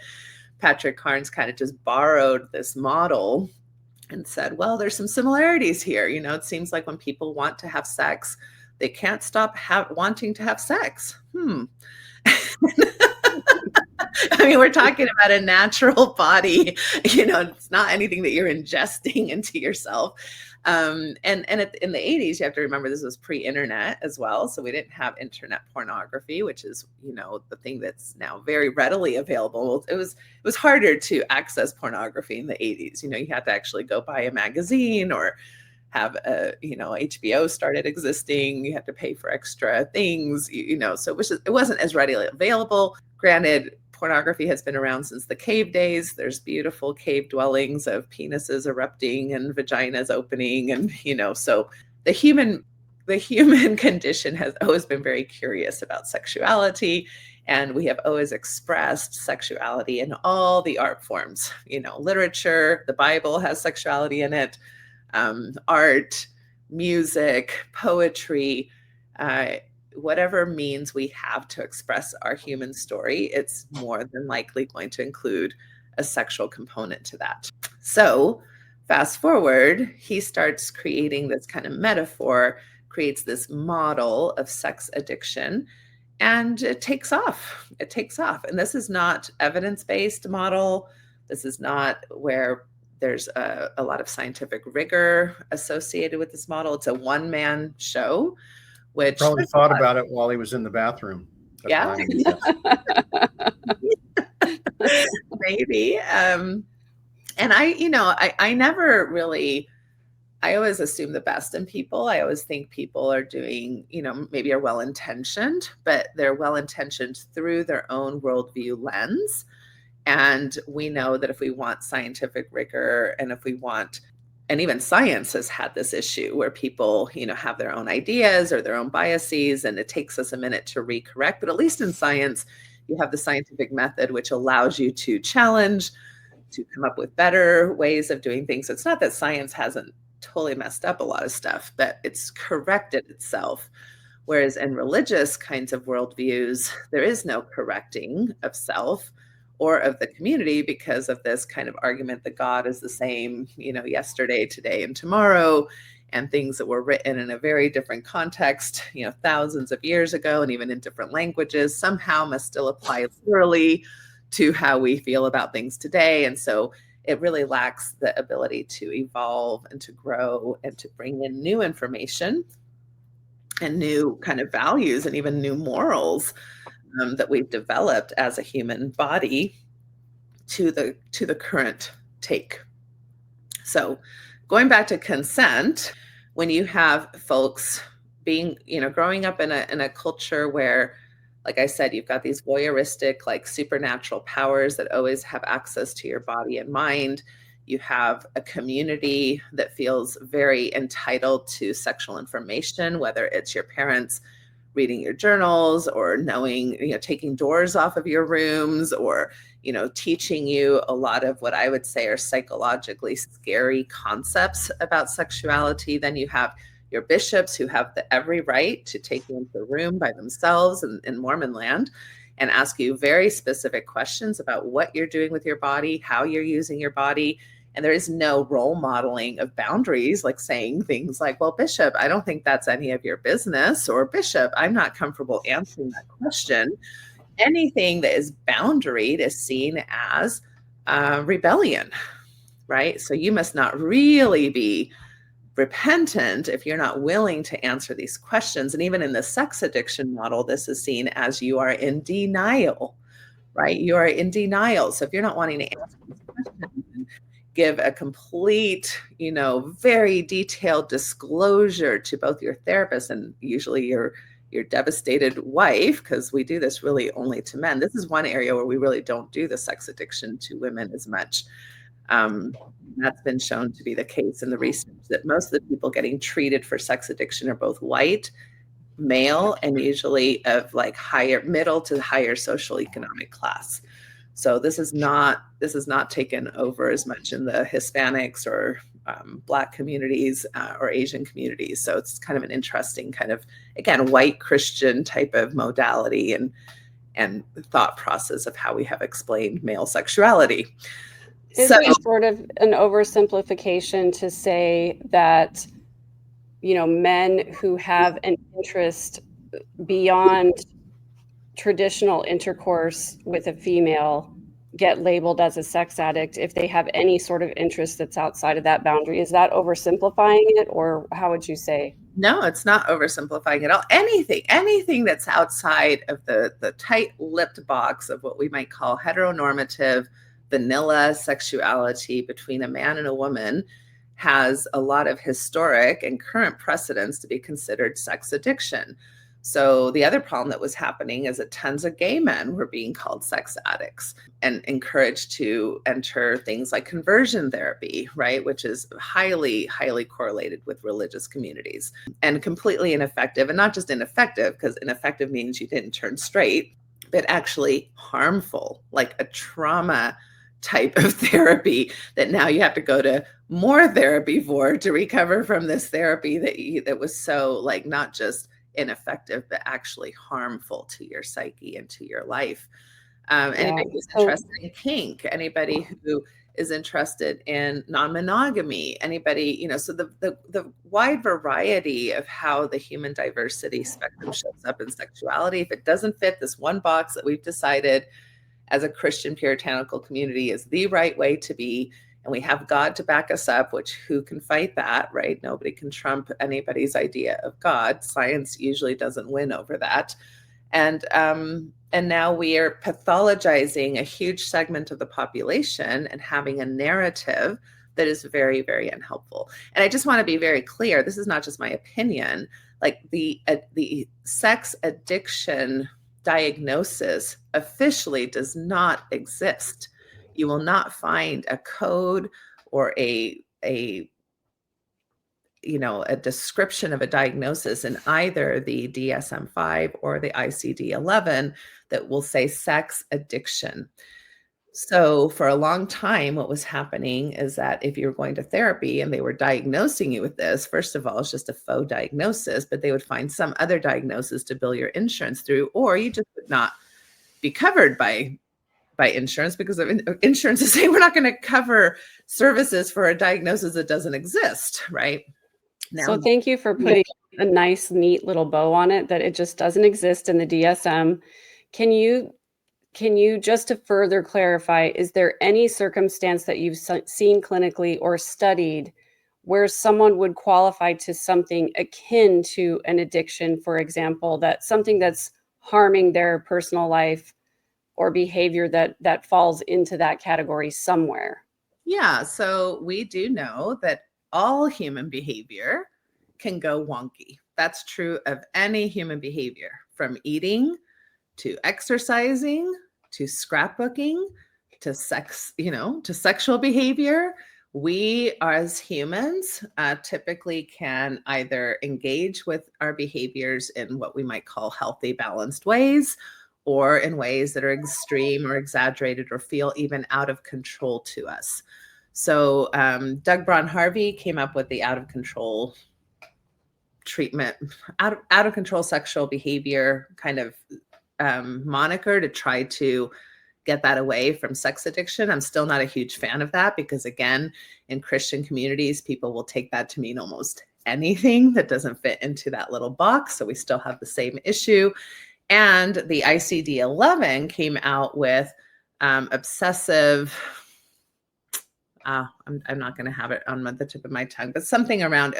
Patrick Carnes kind of just borrowed this model and said, well, there's some similarities here. You know, it seems like when people want to have sex, they can't stop wanting to have sex. I mean, we're talking about a natural body, you know, it's not anything that you're ingesting into yourself. In the 80s, you have to remember this was pre-internet as well. So we didn't have internet pornography, which is, you know, the thing that's now very readily available. It was harder to access pornography in the 80s. You know, you had to actually go buy a magazine or have HBO started existing. You had to pay for extra things, you know, so it wasn't as readily available. Granted, pornography has been around since the cave days. There's beautiful cave dwellings of penises erupting and vaginas opening. And, you know, so the human condition has always been very curious about sexuality. And we have always expressed sexuality in all the art forms, you know, literature, the Bible has sexuality in it, art, music, poetry, whatever means we have to express our human story, it's more than likely going to include a sexual component to that. So fast forward, he starts creating this kind of metaphor, creates this model of sex addiction, and it takes off. It takes off. And this is not evidence-based model. This is not where there's a lot of scientific rigor associated with this model. It's a one-man show. Which probably thought about it while he was in the bathroom. Yeah, maybe. And I never really, I always assume the best in people. I always think people are doing, you know, maybe are well-intentioned, but they're well-intentioned through their own worldview lens. And we know that if we want scientific rigor, and if we want, and even science has had this issue where people, you know, have their own ideas or their own biases, and it takes us a minute to recorrect. But at least in science, you have the scientific method, which allows you to challenge, to come up with better ways of doing things. So it's not that science hasn't totally messed up a lot of stuff, but it's corrected itself. Whereas in religious kinds of worldviews, there is no correcting of self or of the community, because of this kind of argument that God is the same, you know, yesterday, today, and tomorrow, and things that were written in a very different context, you know, thousands of years ago, and even in different languages, somehow must still apply literally to how we feel about things today. And so it really lacks the ability to evolve and to grow and to bring in new information and new kind of values and even new morals that we've developed as a human body to the current take. So going back to consent, when you have folks being, you know, growing up in a culture where, like I said, you've got these voyeuristic, like supernatural powers that always have access to your body and mind. You have a community that feels very entitled to sexual information, whether it's your parents reading your journals or knowing, you know, taking doors off of your rooms, or, you know, teaching you a lot of what I would say are psychologically scary concepts about sexuality. Then you have your bishops who have every right to take you into a room by themselves in Mormon land and ask you very specific questions about what you're doing with your body, how you're using your body. And there is no role modeling of boundaries, like saying things like, well, Bishop, I don't think that's any of your business, or Bishop, I'm not comfortable answering that question. Anything that is boundaried is seen as rebellion, right? So you must not really be repentant if you're not willing to answer these questions. And even in the sex addiction model, this is seen as you are in denial, right? You are in denial. So if you're not wanting to answer these questions, give a complete, very detailed disclosure to both your therapist and usually your devastated wife, because we do this really only to men. This is one area where we really don't do the sex addiction to women as much. That's been shown to be the case in the research, that most of the people getting treated for sex addiction are both white, male, and usually of like middle to higher social economic class. So this is not taken over as much in the Hispanics or Black communities or Asian communities. So it's kind of an interesting kind of, again, white Christian type of modality and thought process of how we have explained male sexuality. Is it sort of an oversimplification to say that, men who have an interest beyond traditional intercourse with a female get labeled as a sex addict if they have any sort of interest that's outside of that boundary? Is that oversimplifying it, or how would you say? No, it's not oversimplifying at all. Anything that's outside of the tight-lipped box of what we might call heteronormative vanilla sexuality between a man and a woman has a lot of historic and current precedents to be considered sex addiction. So the other problem that was happening is that tons of gay men were being called sex addicts and encouraged to enter things like conversion therapy, right? Which is highly, highly correlated with religious communities and completely ineffective. And not just ineffective, because ineffective means you didn't turn straight, but actually harmful, like a trauma type of therapy that now you have to go to more therapy for to recover from this therapy that was so like not just ineffective, but actually harmful to your psyche and to your life. Anybody who's interested in kink, anybody who is interested in non-monogamy, anybody, so the wide variety of how the human diversity spectrum shows up in sexuality, if it doesn't fit this one box that we've decided as a Christian puritanical community is the right way to be, and we have God to back us up, which who can fight that, right? Nobody can trump anybody's idea of God. Science usually doesn't win over that. And now we are pathologizing a huge segment of the population and having a narrative that is very, very unhelpful. And I just want to be very clear, this is not just my opinion, like the sex addiction diagnosis officially does not exist. You will not find a code or a description of a diagnosis in either the DSM-5 or the ICD-11 that will say sex addiction. So for a long time, what was happening is that if you were going to therapy and they were diagnosing you with this, first of all, it's just a faux diagnosis, but they would find some other diagnosis to bill your insurance through, or you just would not be covered by insurance because of insurance is saying we're not going to cover services for a diagnosis that doesn't exist, right? Now, so thank you for putting a nice, neat little bow on it, that it just doesn't exist in the DSM. Can you just to further clarify, is there any circumstance that you've seen clinically or studied where someone would qualify to something akin to an addiction, for example, that something that's harming their personal life or behavior that falls into that category somewhere? Yeah, so we do know that all human behavior can go wonky. That's true of any human behavior, from eating to exercising, to scrapbooking, to sex, to sexual behavior. We as humans typically can either engage with our behaviors in what we might call healthy, balanced ways, or in ways that are extreme or exaggerated or feel even out of control to us. So Doug Braun-Harvey came up with the out of control treatment, out of control sexual behavior kind of moniker to try to get that away from sex addiction. I'm still not a huge fan of that because, again, in Christian communities, people will take that to mean almost anything that doesn't fit into that little box. So we still have the same issue. And the ICD-11 came out with obsessive, I'm not going to have it on the tip of my tongue, but something around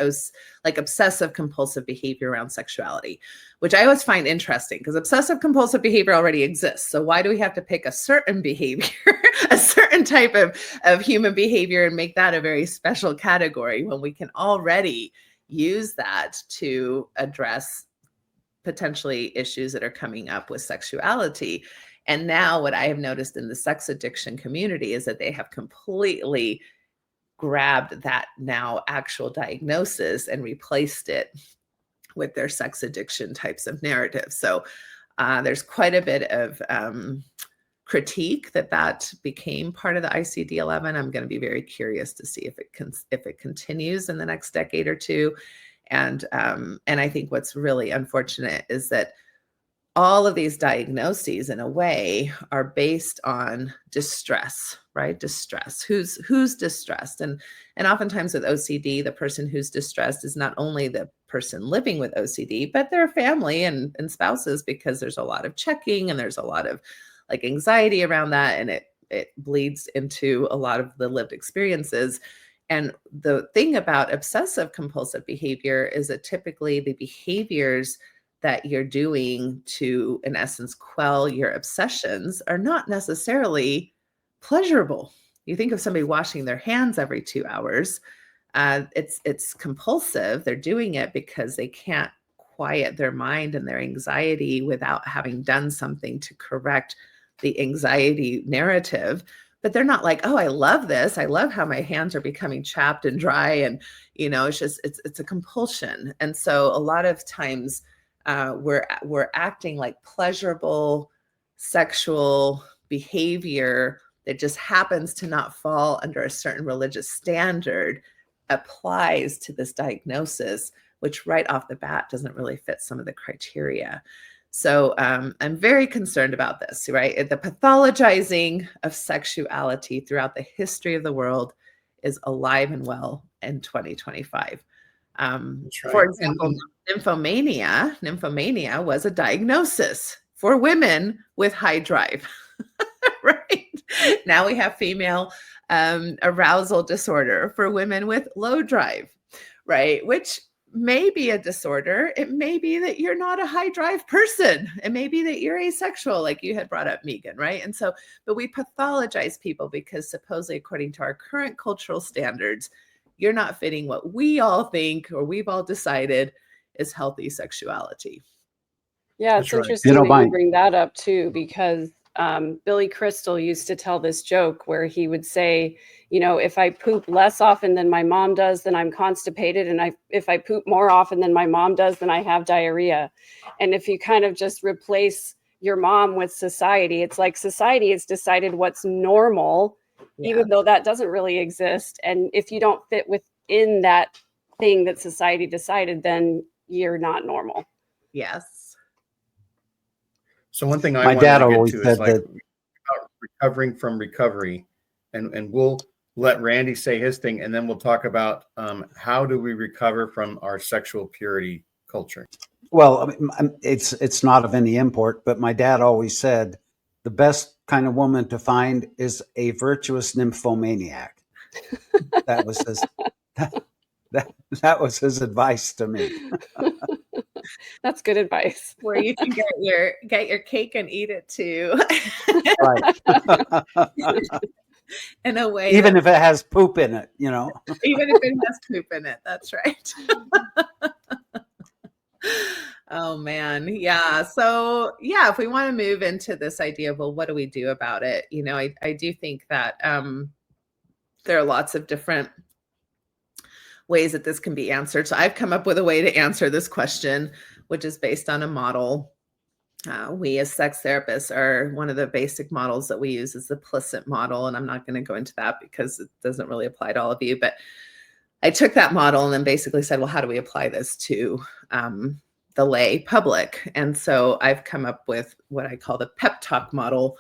like obsessive compulsive behavior around sexuality, which I always find interesting because obsessive compulsive behavior already exists. So why do we have to pick a certain behavior, a certain type of human behavior, and make that a very special category when we can already use that to address potentially issues that are coming up with sexuality? And now what I have noticed in the sex addiction community is that they have completely grabbed that now actual diagnosis and replaced it with their sex addiction types of narratives. So there's quite a bit of critique that became part of the ICD-11. I'm going to be very curious to see if it continues in the next decade or two. And I think what's really unfortunate is that all of these diagnoses, in a way, are based on distress, right? Distress. Who's distressed? And oftentimes with OCD, the person who's distressed is not only the person living with OCD, but their family and spouses, because there's a lot of checking and there's a lot of like anxiety around that, and it bleeds into a lot of the lived experiences. And the thing about obsessive compulsive behavior is that typically the behaviors that you're doing to, in essence, quell your obsessions are not necessarily pleasurable. You think of somebody washing their hands every 2 hours. It's compulsive. They're doing it because they can't quiet their mind and their anxiety without having done something to correct the anxiety narrative. But they're not like, oh, I love this. I love how my hands are becoming chapped and dry. And, it's a compulsion. And so a lot of times, we're acting like pleasurable sexual behavior that just happens to not fall under a certain religious standard applies to this diagnosis, which right off the bat doesn't really fit some of the criteria. So I'm very concerned about this, right? The pathologizing of sexuality throughout the history of the world is alive and well in 2025. Right. For example, nymphomania was a diagnosis for women with high drive, right? Now we have female arousal disorder for women with low drive, right? Which may be a disorder. It may be that you're not a high drive person. It may be that you're asexual, like you had brought up, Megan, right? And so, but we pathologize people because supposedly, according to our current cultural standards, you're not fitting what we all think or we've all decided is healthy sexuality. Yeah, it's interesting that you bring that up too, because Billy Crystal used to tell this joke where he would say, if I poop less often than my mom does, then I'm constipated. And if I poop more often than my mom does, then I have diarrhea. And if you kind of just replace your mom with society, it's like society has decided what's normal, even though that doesn't really exist. And if you don't fit within that thing that society decided, then you're not normal. Yes. So one thing my dad always said is like about recovering from recovery, and we'll let Randy say his thing, and then we'll talk about how do we recover from our sexual purity culture. Well, it's not of any import, but my dad always said the best kind of woman to find is a virtuous nymphomaniac. That was his that was his advice to me. That's good advice. Where you can get your cake and eat it too. Right. In a way, even if it has poop in it, even if it has poop in it, that's right. Oh man. Yeah. So if we want to move into this idea of, well, what do we do about it? I do think that there are lots of different ways that this can be answered. So I've come up with a way to answer this question, which is based on a model. We as sex therapists are one of the basic models that we use is the Plicent model. And I'm not going to go into that because it doesn't really apply to all of you, but I took that model and then basically said, well, how do we apply this to the lay public? And so I've come up with what I call the pep talk model.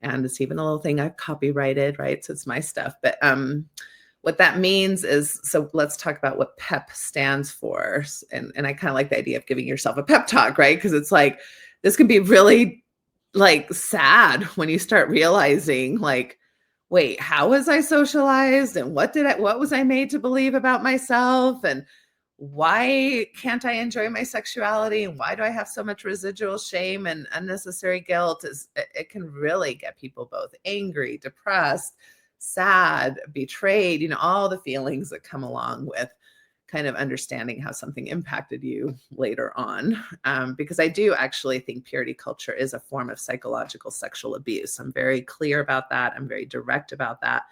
And it's even a little thing I've copyrighted, right? So it's my stuff. But what that means is, so let's talk about what PEP stands for. And I kind of like the idea of giving yourself a pep talk, right? Because it's like, this can be really like sad when you start realizing like, wait, how was I socialized? And what was I made to believe about myself? And why can't I enjoy my sexuality? And why do I have so much residual shame and unnecessary guilt? It can really get people both angry, depressed, sad, betrayed, all the feelings that come along with kind of understanding how something impacted you later on. Because I do actually think purity culture is a form of psychological sexual abuse. I'm very clear about that. I'm very direct about that.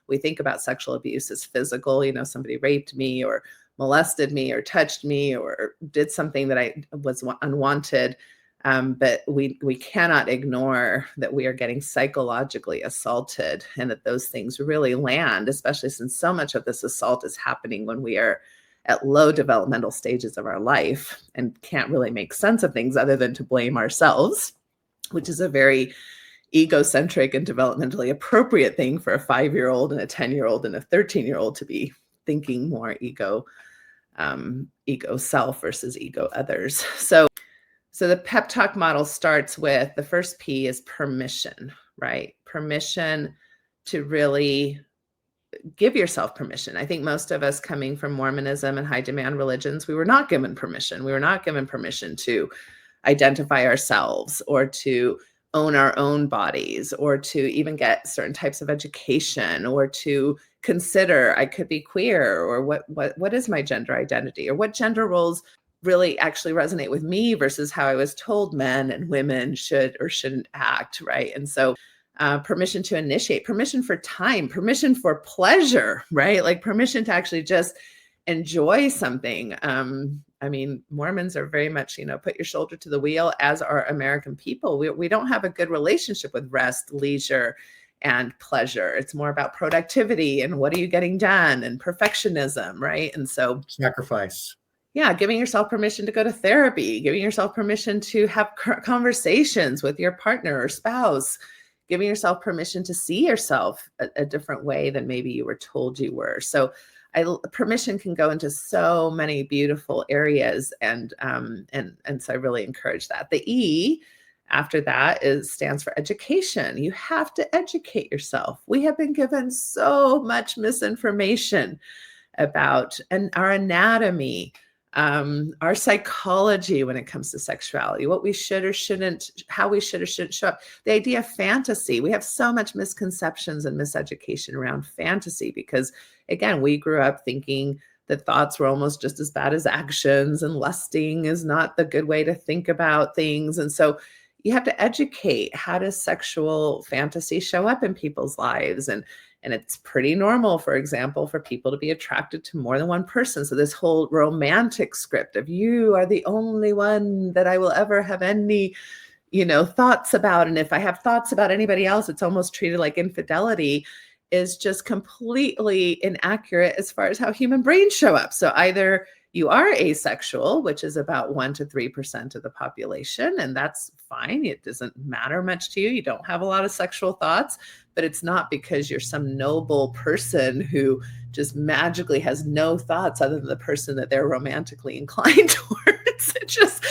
We think about sexual abuse as physical, somebody raped me or molested me or touched me or did something that I was unwanted. But we cannot ignore that we are getting psychologically assaulted, and that those things really land, especially since so much of this assault is happening when we are at low developmental stages of our life and can't really make sense of things other than to blame ourselves, which is a very egocentric and developmentally appropriate thing for a 5-year-old and a 10-year-old and a 13-year-old to be thinking more ego self versus ego others. So the pep talk model starts with the first P is permission, right? Permission to really give yourself permission. I think most of us coming from Mormonism and high demand religions, we were not given permission. We were not given permission to identify ourselves or to own our own bodies or to even get certain types of education or to consider I could be queer or what is my gender identity or what gender roles really actually resonate with me versus how I was told men and women should or shouldn't act, right? And so permission to initiate, permission for time, permission for pleasure, right? Like permission to actually just enjoy something. I mean, Mormons are very much, put your shoulder to the wheel, as are American people. We don't have a good relationship with rest, leisure, and pleasure. It's more about productivity and what are you getting done and perfectionism, right? And so sacrifice. Yeah, giving yourself permission to go to therapy, giving yourself permission to have conversations with your partner or spouse, giving yourself permission to see yourself a different way than maybe you were told you were. So permission can go into so many beautiful areas, and so I really encourage that. The E after that stands for education. You have to educate yourself. We have been given so much misinformation about our anatomy, our psychology when it comes to sexuality, what we should or shouldn't, how we should or shouldn't show up. The idea of fantasy, we have so much misconceptions and miseducation around fantasy because, again, we grew up thinking that thoughts were almost just as bad as actions and lusting is not the good way to think about things. And so you have to educate, how does sexual fantasy show up in people's lives? And it's pretty normal, for example, for people to be attracted to more than one person. So this whole romantic script of you are the only one that I will ever have any, thoughts about. And if I have thoughts about anybody else, it's almost treated like infidelity, is just completely inaccurate as far as how human brains show up. So either you are asexual, which is about 1% to 3% of the population, and that's fine. It doesn't matter much to you. You don't have a lot of sexual thoughts, but it's not because you're some noble person who just magically has no thoughts other than the person that they're romantically inclined towards. It's just,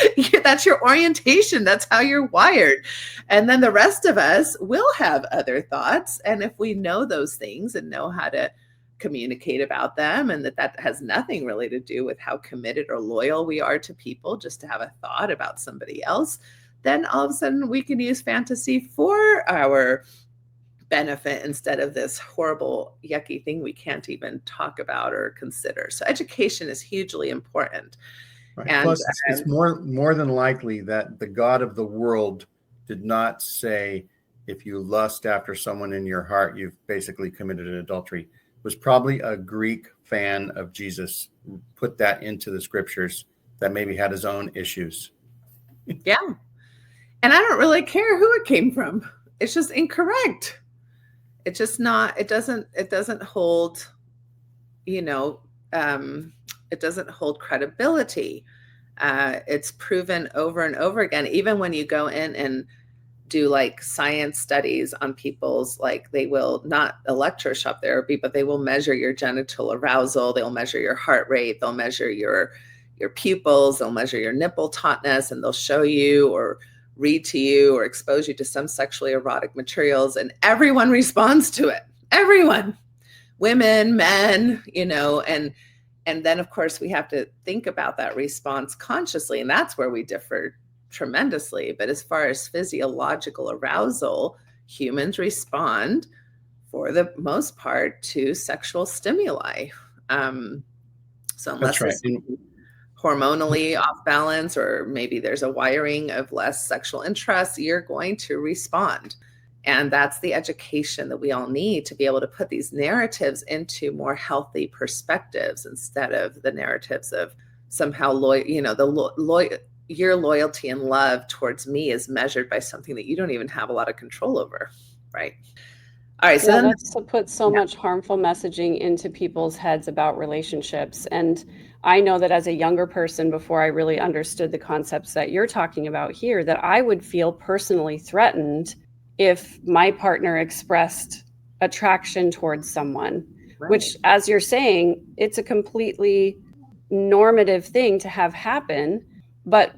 that's your orientation. That's how you're wired. And then the rest of us will have other thoughts. And if we know those things and know how to communicate about them, and that has nothing really to do with how committed or loyal we are to people, just to have a thought about somebody else, then all of a sudden we can use fantasy for our benefit instead of this horrible, yucky thing we can't even talk about or consider. So education is hugely important. Right. And plus, it's more than likely that the God of the world did not say, if you lust after someone in your heart, you've basically committed an adultery. It was probably a Greek fan of Jesus who put that into the scriptures that maybe had his own issues. Yeah. And I don't really care who it came from. It's just incorrect. It's just not, it doesn't hold, it doesn't hold credibility. It's proven over and over again, even when you go in and do like science studies on people's, like they will not electroshock therapy, but they will measure your genital arousal. They'll measure your heart rate. They'll measure your pupils. They'll measure your nipple tautness, and they'll show you or read to you or expose you to some sexually erotic materials, and everyone responds to it. everyone, women, men, and then of course we have to think about that response consciously, and that's where we differ tremendously. But as far as physiological arousal, humans respond for the most part to sexual stimuli. So unless That's right. it's hormonally off balance, or maybe there's a wiring of less sexual interest, you're going to respond. And that's the education that we all need to be able to put these narratives into more healthy perspectives, instead of the narratives of somehow your loyalty and love towards me is measured by something that you don't even have a lot of control over, right? All right, so that's to put so much harmful messaging into people's heads about relationships. And I know that as a younger person, before I really understood the concepts that you're talking about here, that I would feel personally threatened if my partner expressed attraction towards someone, right. Which, as you're saying, it's a completely normative thing to have happen. But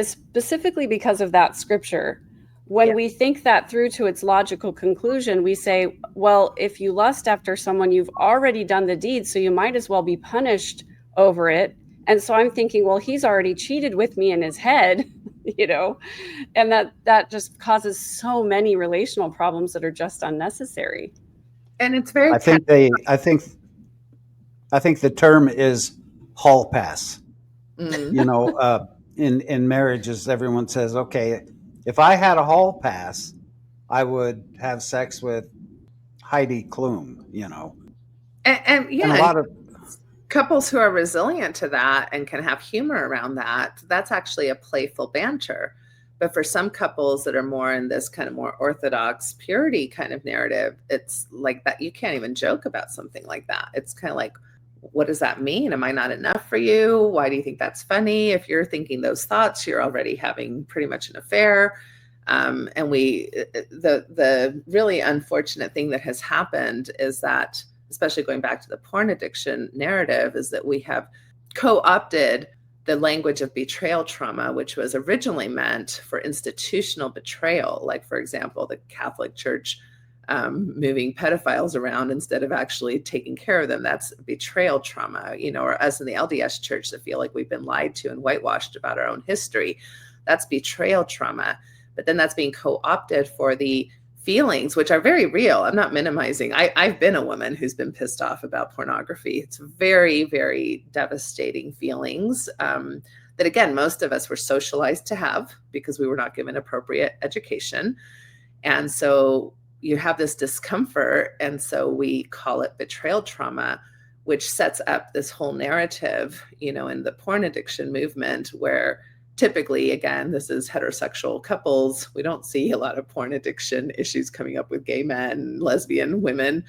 specifically because of that scripture, when we think that through to its logical conclusion, we say, well, if you lust after someone, you've already done the deed, so you might as well be punished over it. And so I'm thinking, well, he's already cheated with me in his head, and that just causes so many relational problems that are just unnecessary. And it's very, I think the term is hall pass. In marriages, everyone says, okay, if I had a hall pass, I would have sex with Heidi Klum, And a lot of couples who are resilient to that and can have humor around that, that's actually a playful banter. But for some couples that are more in this kind of more orthodox purity kind of narrative, it's like that. You can't even joke about something like that. It's kind of like, what does that mean? Am I not enough for you? Why do you think that's funny? If you're thinking those thoughts, you're already having pretty much an affair. And the really unfortunate thing that has happened is that, especially going back to the porn addiction narrative, is that we have co-opted the language of betrayal trauma, which was originally meant for institutional betrayal. Like, for example, the Catholic Church moving pedophiles around instead of actually taking care of them. That's betrayal trauma, or us in the LDS Church that feel like we've been lied to and whitewashed about our own history. That's betrayal trauma. But then that's being co-opted for the feelings, which are very real. I'm not minimizing. I've been a woman who's been pissed off about pornography. It's very, very devastating feelings that, again, most of us were socialized to have because we were not given appropriate education. And so you have this discomfort. And so we call it betrayal trauma, which sets up this whole narrative, in the porn addiction movement, where typically, again, this is heterosexual couples. We don't see a lot of porn addiction issues coming up with gay men, lesbian women,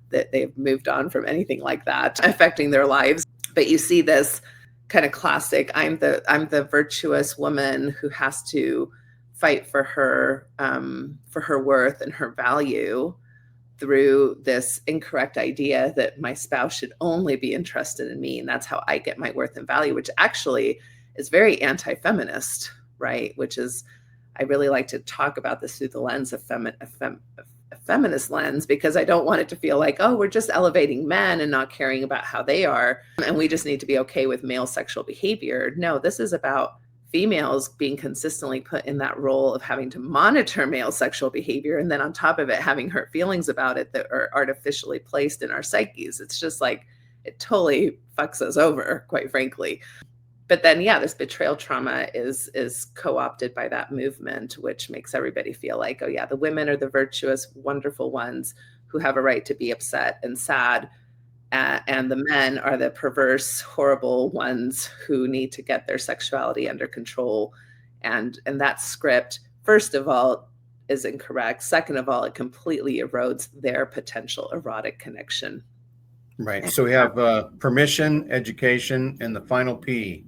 that they've moved on from anything like that affecting their lives. But you see this kind of classic, I'm the virtuous woman who has to fight for her worth and her value through this incorrect idea that my spouse should only be interested in me, and that's how I get my worth and value, which actually is very anti-feminist, right? Which is, I really like to talk about this through the lens of a feminist lens, because I don't want it to feel like, oh, we're just elevating men and not caring about how they are, and we just need to be okay with male sexual behavior. No, this is about females being consistently put in that role of having to monitor male sexual behavior, and then on top of it, having hurt feelings about it that are artificially placed in our psyches. It's just like, it totally fucks us over, quite frankly. But then, this betrayal trauma is co-opted by that movement, which makes everybody feel like, oh yeah, the women are the virtuous, wonderful ones who have a right to be upset and sad. And the men are the perverse, horrible ones who need to get their sexuality under control. And that script, first of all, is incorrect. Second of all, it completely erodes their potential erotic connection. Right. So we have permission, education, and the final P.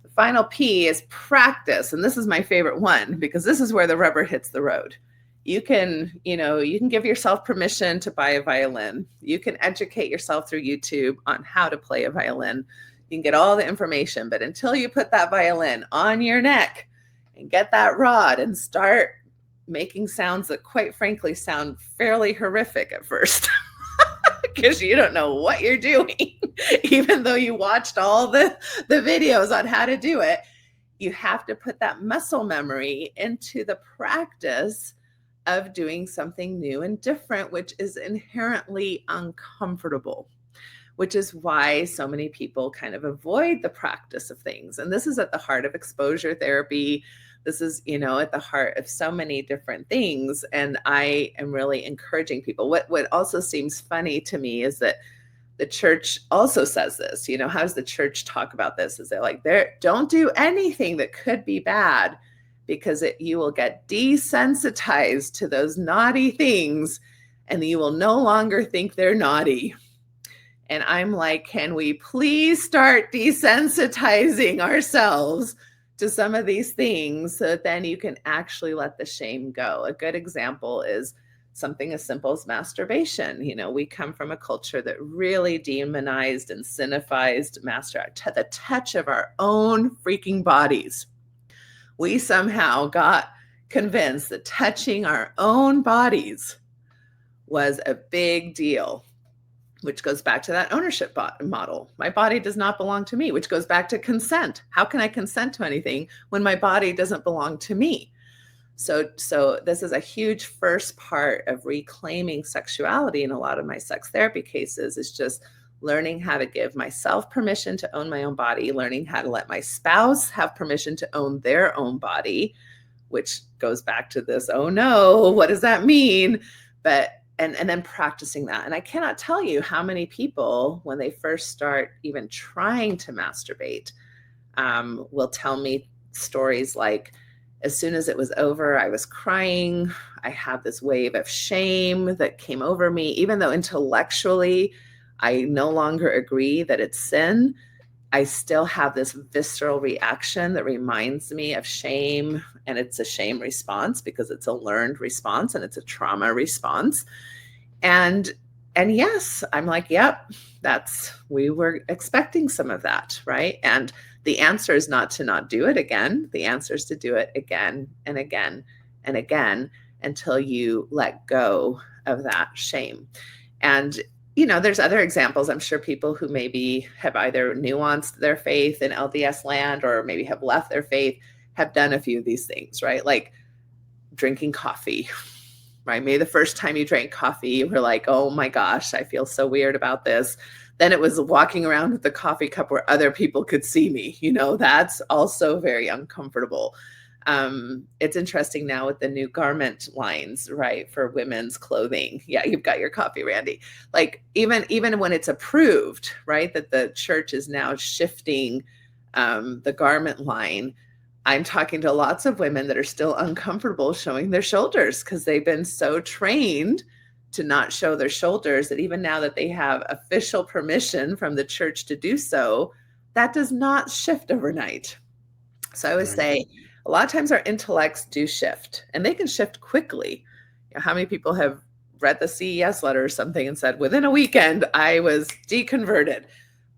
The final P is practice. And this is my favorite one, because this is where the rubber hits the road. You can give yourself permission to buy a violin. You can educate yourself through YouTube on how to play a violin. You can get all the information, but until you put that violin on your neck and get that rod and start making sounds that, quite frankly, sound fairly horrific at first, because you don't know what you're doing, even though you watched all the videos on how to do it. You have to put that muscle memory into the practice of doing something new and different, which is inherently uncomfortable, which is why so many people kind of avoid the practice of things. And this is at the heart of exposure therapy. This is, at the heart of so many different things. And I am really encouraging people. What also seems funny to me is that the church also says this. How does the church talk about this? Is they're like, don't do anything that could be bad, because you will get desensitized to those naughty things and you will no longer think they're naughty. And I'm like, can we please start desensitizing ourselves to some of these things so that then you can actually let the shame go? A good example is something as simple as masturbation. We come from a culture that really demonized and cinephized the touch of our own freaking bodies. We somehow got convinced that touching our own bodies was a big deal, which goes back to that ownership model. My body does not belong to me, which goes back to consent. How can I consent to anything when my body doesn't belong to me? So this is a huge first part of reclaiming sexuality in a lot of my sex therapy cases, is just learning how to give myself permission to own my own body, learning how to let my spouse have permission to own their own body, which goes back to this, oh no, what does that mean? And then practicing that. And I cannot tell you how many people, when they first start even trying to masturbate, will tell me stories like, as soon as it was over, I was crying. I had this wave of shame that came over me, even though intellectually I no longer agree that it's sin. I still have this visceral reaction that reminds me of shame, and it's a shame response because it's a learned response and it's a trauma response. And yes, I'm like, yep, we were expecting some of that, right? And the answer is not to not do it again. The answer is to do it again and again and again until you let go of that shame. And there's other examples. I'm sure people who maybe have either nuanced their faith in LDS land or maybe have left their faith have done a few of these things, right? Like drinking coffee, right? Maybe the first time you drank coffee, you were like, oh my gosh, I feel so weird about this. Then it was walking around with the coffee cup where other people could see me. That's also very uncomfortable. It's interesting now with the new garment lines, right, for women's clothing. Yeah, you've got your coffee, Randy. Like even when it's approved, right, that the church is now shifting the garment line, I'm talking to lots of women that are still uncomfortable showing their shoulders because they've been so trained to not show their shoulders that even now that they have official permission from the church to do so, that does not shift overnight. So I would say a lot of times our intellects do shift, and they can shift quickly. How many people have read the CES letter or something and said, within a weekend, I was deconverted?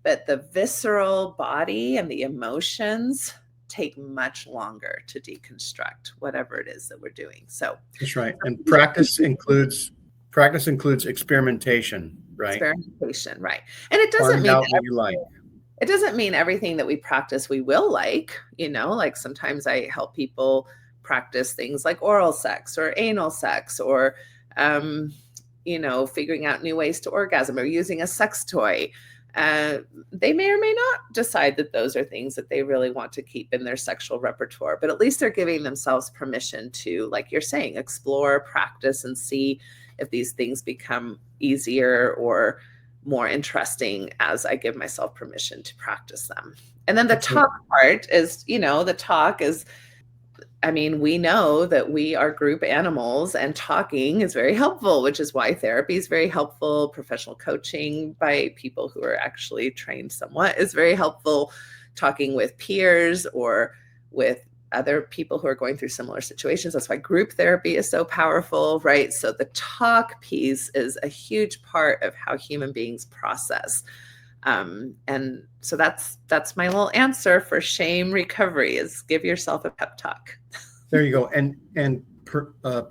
But the visceral body and the emotions take much longer to deconstruct whatever it is that we're doing. So that's right. And practice includes experimentation, right? Experimentation, right. And it doesn't mean what you like. It doesn't mean everything that we practice we will like, like sometimes I help people practice things like oral sex or anal sex or, figuring out new ways to orgasm or using a sex toy. They may or may not decide that those are things that they really want to keep in their sexual repertoire, but at least they're giving themselves permission to, like you're saying, explore, practice, and see if these things become easier or more interesting as I give myself permission to practice them. And then the talk part is, the talk is, we know that we are group animals and talking is very helpful, which is why therapy is very helpful. Professional coaching by people who are actually trained somewhat is very helpful. Talking with peers or with other people who are going through similar situations. That's why group therapy is so powerful, right? So the talk piece is a huge part of how human beings process. And so that's my little answer for shame recovery is give yourself a pep talk. There you go. And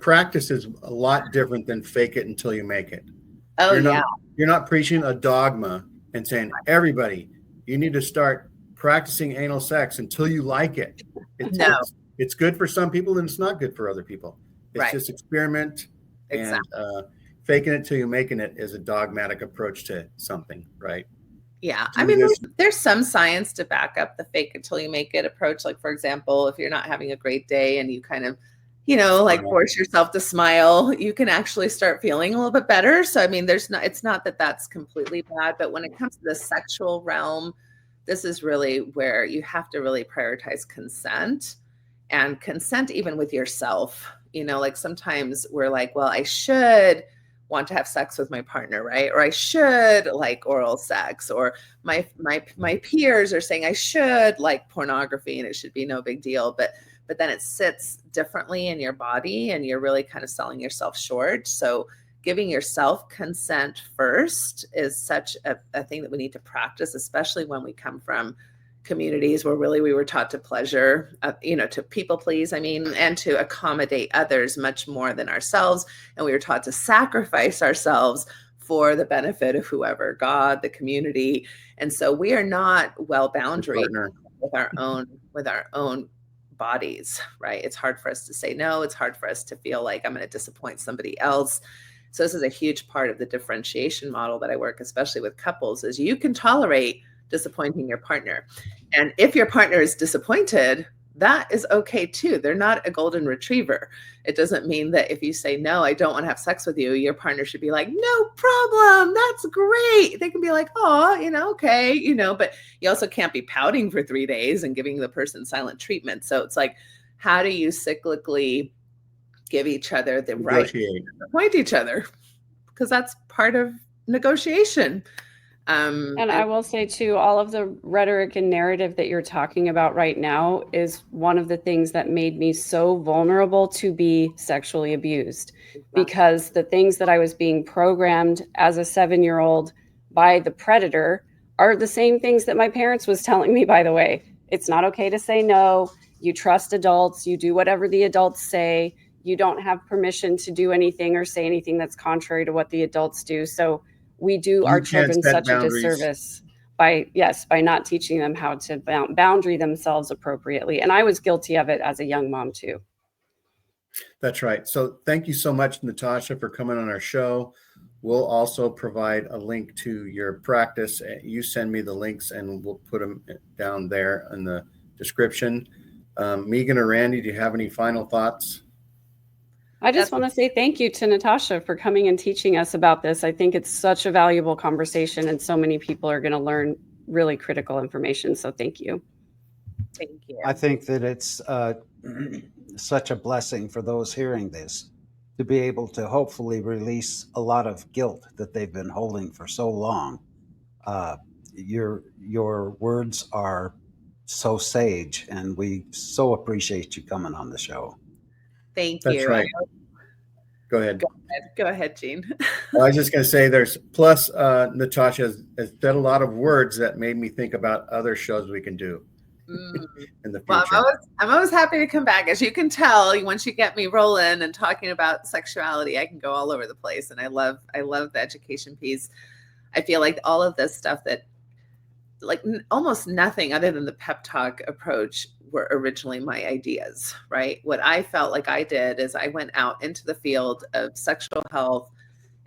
practice is a lot different than fake it until you make it. Oh, You're you're not preaching a dogma and saying, everybody, you need to start practicing anal sex until you like it. No. It's good for some people and it's not good for other people. It's Right. just experiment. Exactly. And faking it till you're making it is a dogmatic approach to something, right? Yeah. Do I mean, this. there's some science to back up the fake until you make it approach. Like, for example, if you're not having a great day and you kind of, like force yourself to smile, you can actually start feeling a little bit better. So, I mean, it's not that that's completely bad, but when it comes to the sexual realm, this is really where you have to really prioritize consent, and consent even with yourself. Like sometimes we're like, well, I should want to have sex with my partner, right? Or I should like oral sex, or my peers are saying I should like pornography and it should be no big deal. But then it sits differently in your body and you're really kind of selling yourself short. So giving yourself consent first is such a thing that we need to practice, especially when we come from communities where really we were taught to pleasure, to people please, and to accommodate others much more than ourselves. And we were taught to sacrifice ourselves for the benefit of whoever, God, the community. And so we are not well boundaried with our own bodies, right? It's hard for us to say no. It's hard for us to feel like I'm going to disappoint somebody else. So this is a huge part of the differentiation model that I work, especially with couples, is you can tolerate disappointing your partner. And if your partner is disappointed, that is okay too. They're not a golden retriever. It doesn't mean that if you say, no, I don't want to have sex with you, your partner should be like, no problem. That's great. They can be like, oh, okay, but you also can't be pouting for 3 days and giving the person silent treatment. So it's like, how do you cyclically give each other the right to disappoint each other? Because that's part of negotiation. And I will say too, all of the rhetoric and narrative that you're talking about right now is one of the things that made me so vulnerable to be sexually abused, because the things that I was being programmed as a 7-year-old by the predator are the same things that my parents was telling me, by the way. It's not okay to say no. You trust adults. You do whatever the adults say. You don't have permission to do anything or say anything that's contrary to what the adults do. So we do our children such a disservice by not teaching them how to boundary themselves appropriately. And I was guilty of it as a young mom too. That's right. So thank you so much, Natasha, for coming on our show. We'll also provide a link to your practice. You send me the links and we'll put them down there in the description. Megan or Randy, do you have any final thoughts? I just want to say thank you to Natasha for coming and teaching us about this. I think it's such a valuable conversation and so many people are going to learn really critical information. So thank you. Thank you. I think that it's such a blessing for those hearing this to be able to hopefully release a lot of guilt that they've been holding for so long. Your words are so sage, and we so appreciate you coming on the show. Thank you. That's right. Go ahead. Go ahead, Gene. I was just going to say Natasha has said a lot of words that made me think about other shows we can do in the future. Well, I'm always happy to come back. As you can tell, once you get me rolling and talking about sexuality, I can go all over the place. And I love the education piece. I feel like all of this stuff that like almost nothing other than the pep talk approach were originally my ideas, right? What I felt like I did is I went out into the field of sexual health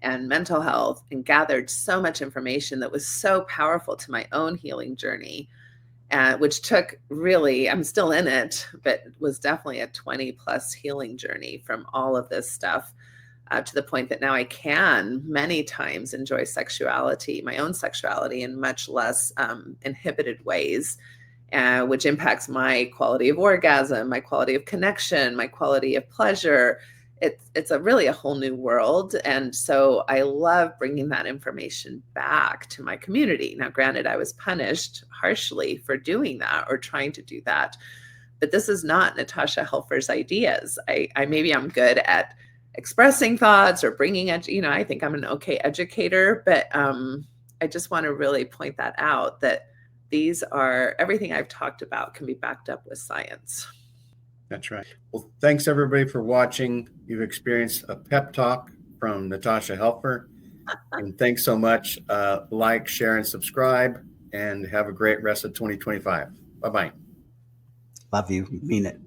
and mental health and gathered so much information that was so powerful to my own healing journey, which took really, I'm still in it, but was definitely a 20+ healing journey from all of this stuff. To the point that now I can many times enjoy sexuality, my own sexuality, in much less inhibited ways, which impacts my quality of orgasm, my quality of connection, my quality of pleasure. It's really a whole new world. And so I love bringing that information back to my community. Now, granted, I was punished harshly for doing that or trying to do that, but this is not Natasha Helfer's ideas. Maybe I'm good at expressing thoughts or bringing it, I think I'm an okay educator, but I just want to really point that out, that everything I've talked about can be backed up with science. That's right. Well, thanks everybody for watching. You've experienced a pep talk from Natasha Helfer. And thanks so much. Like, share, and subscribe, and have a great rest of 2025. Bye-bye. Love you. Mean it.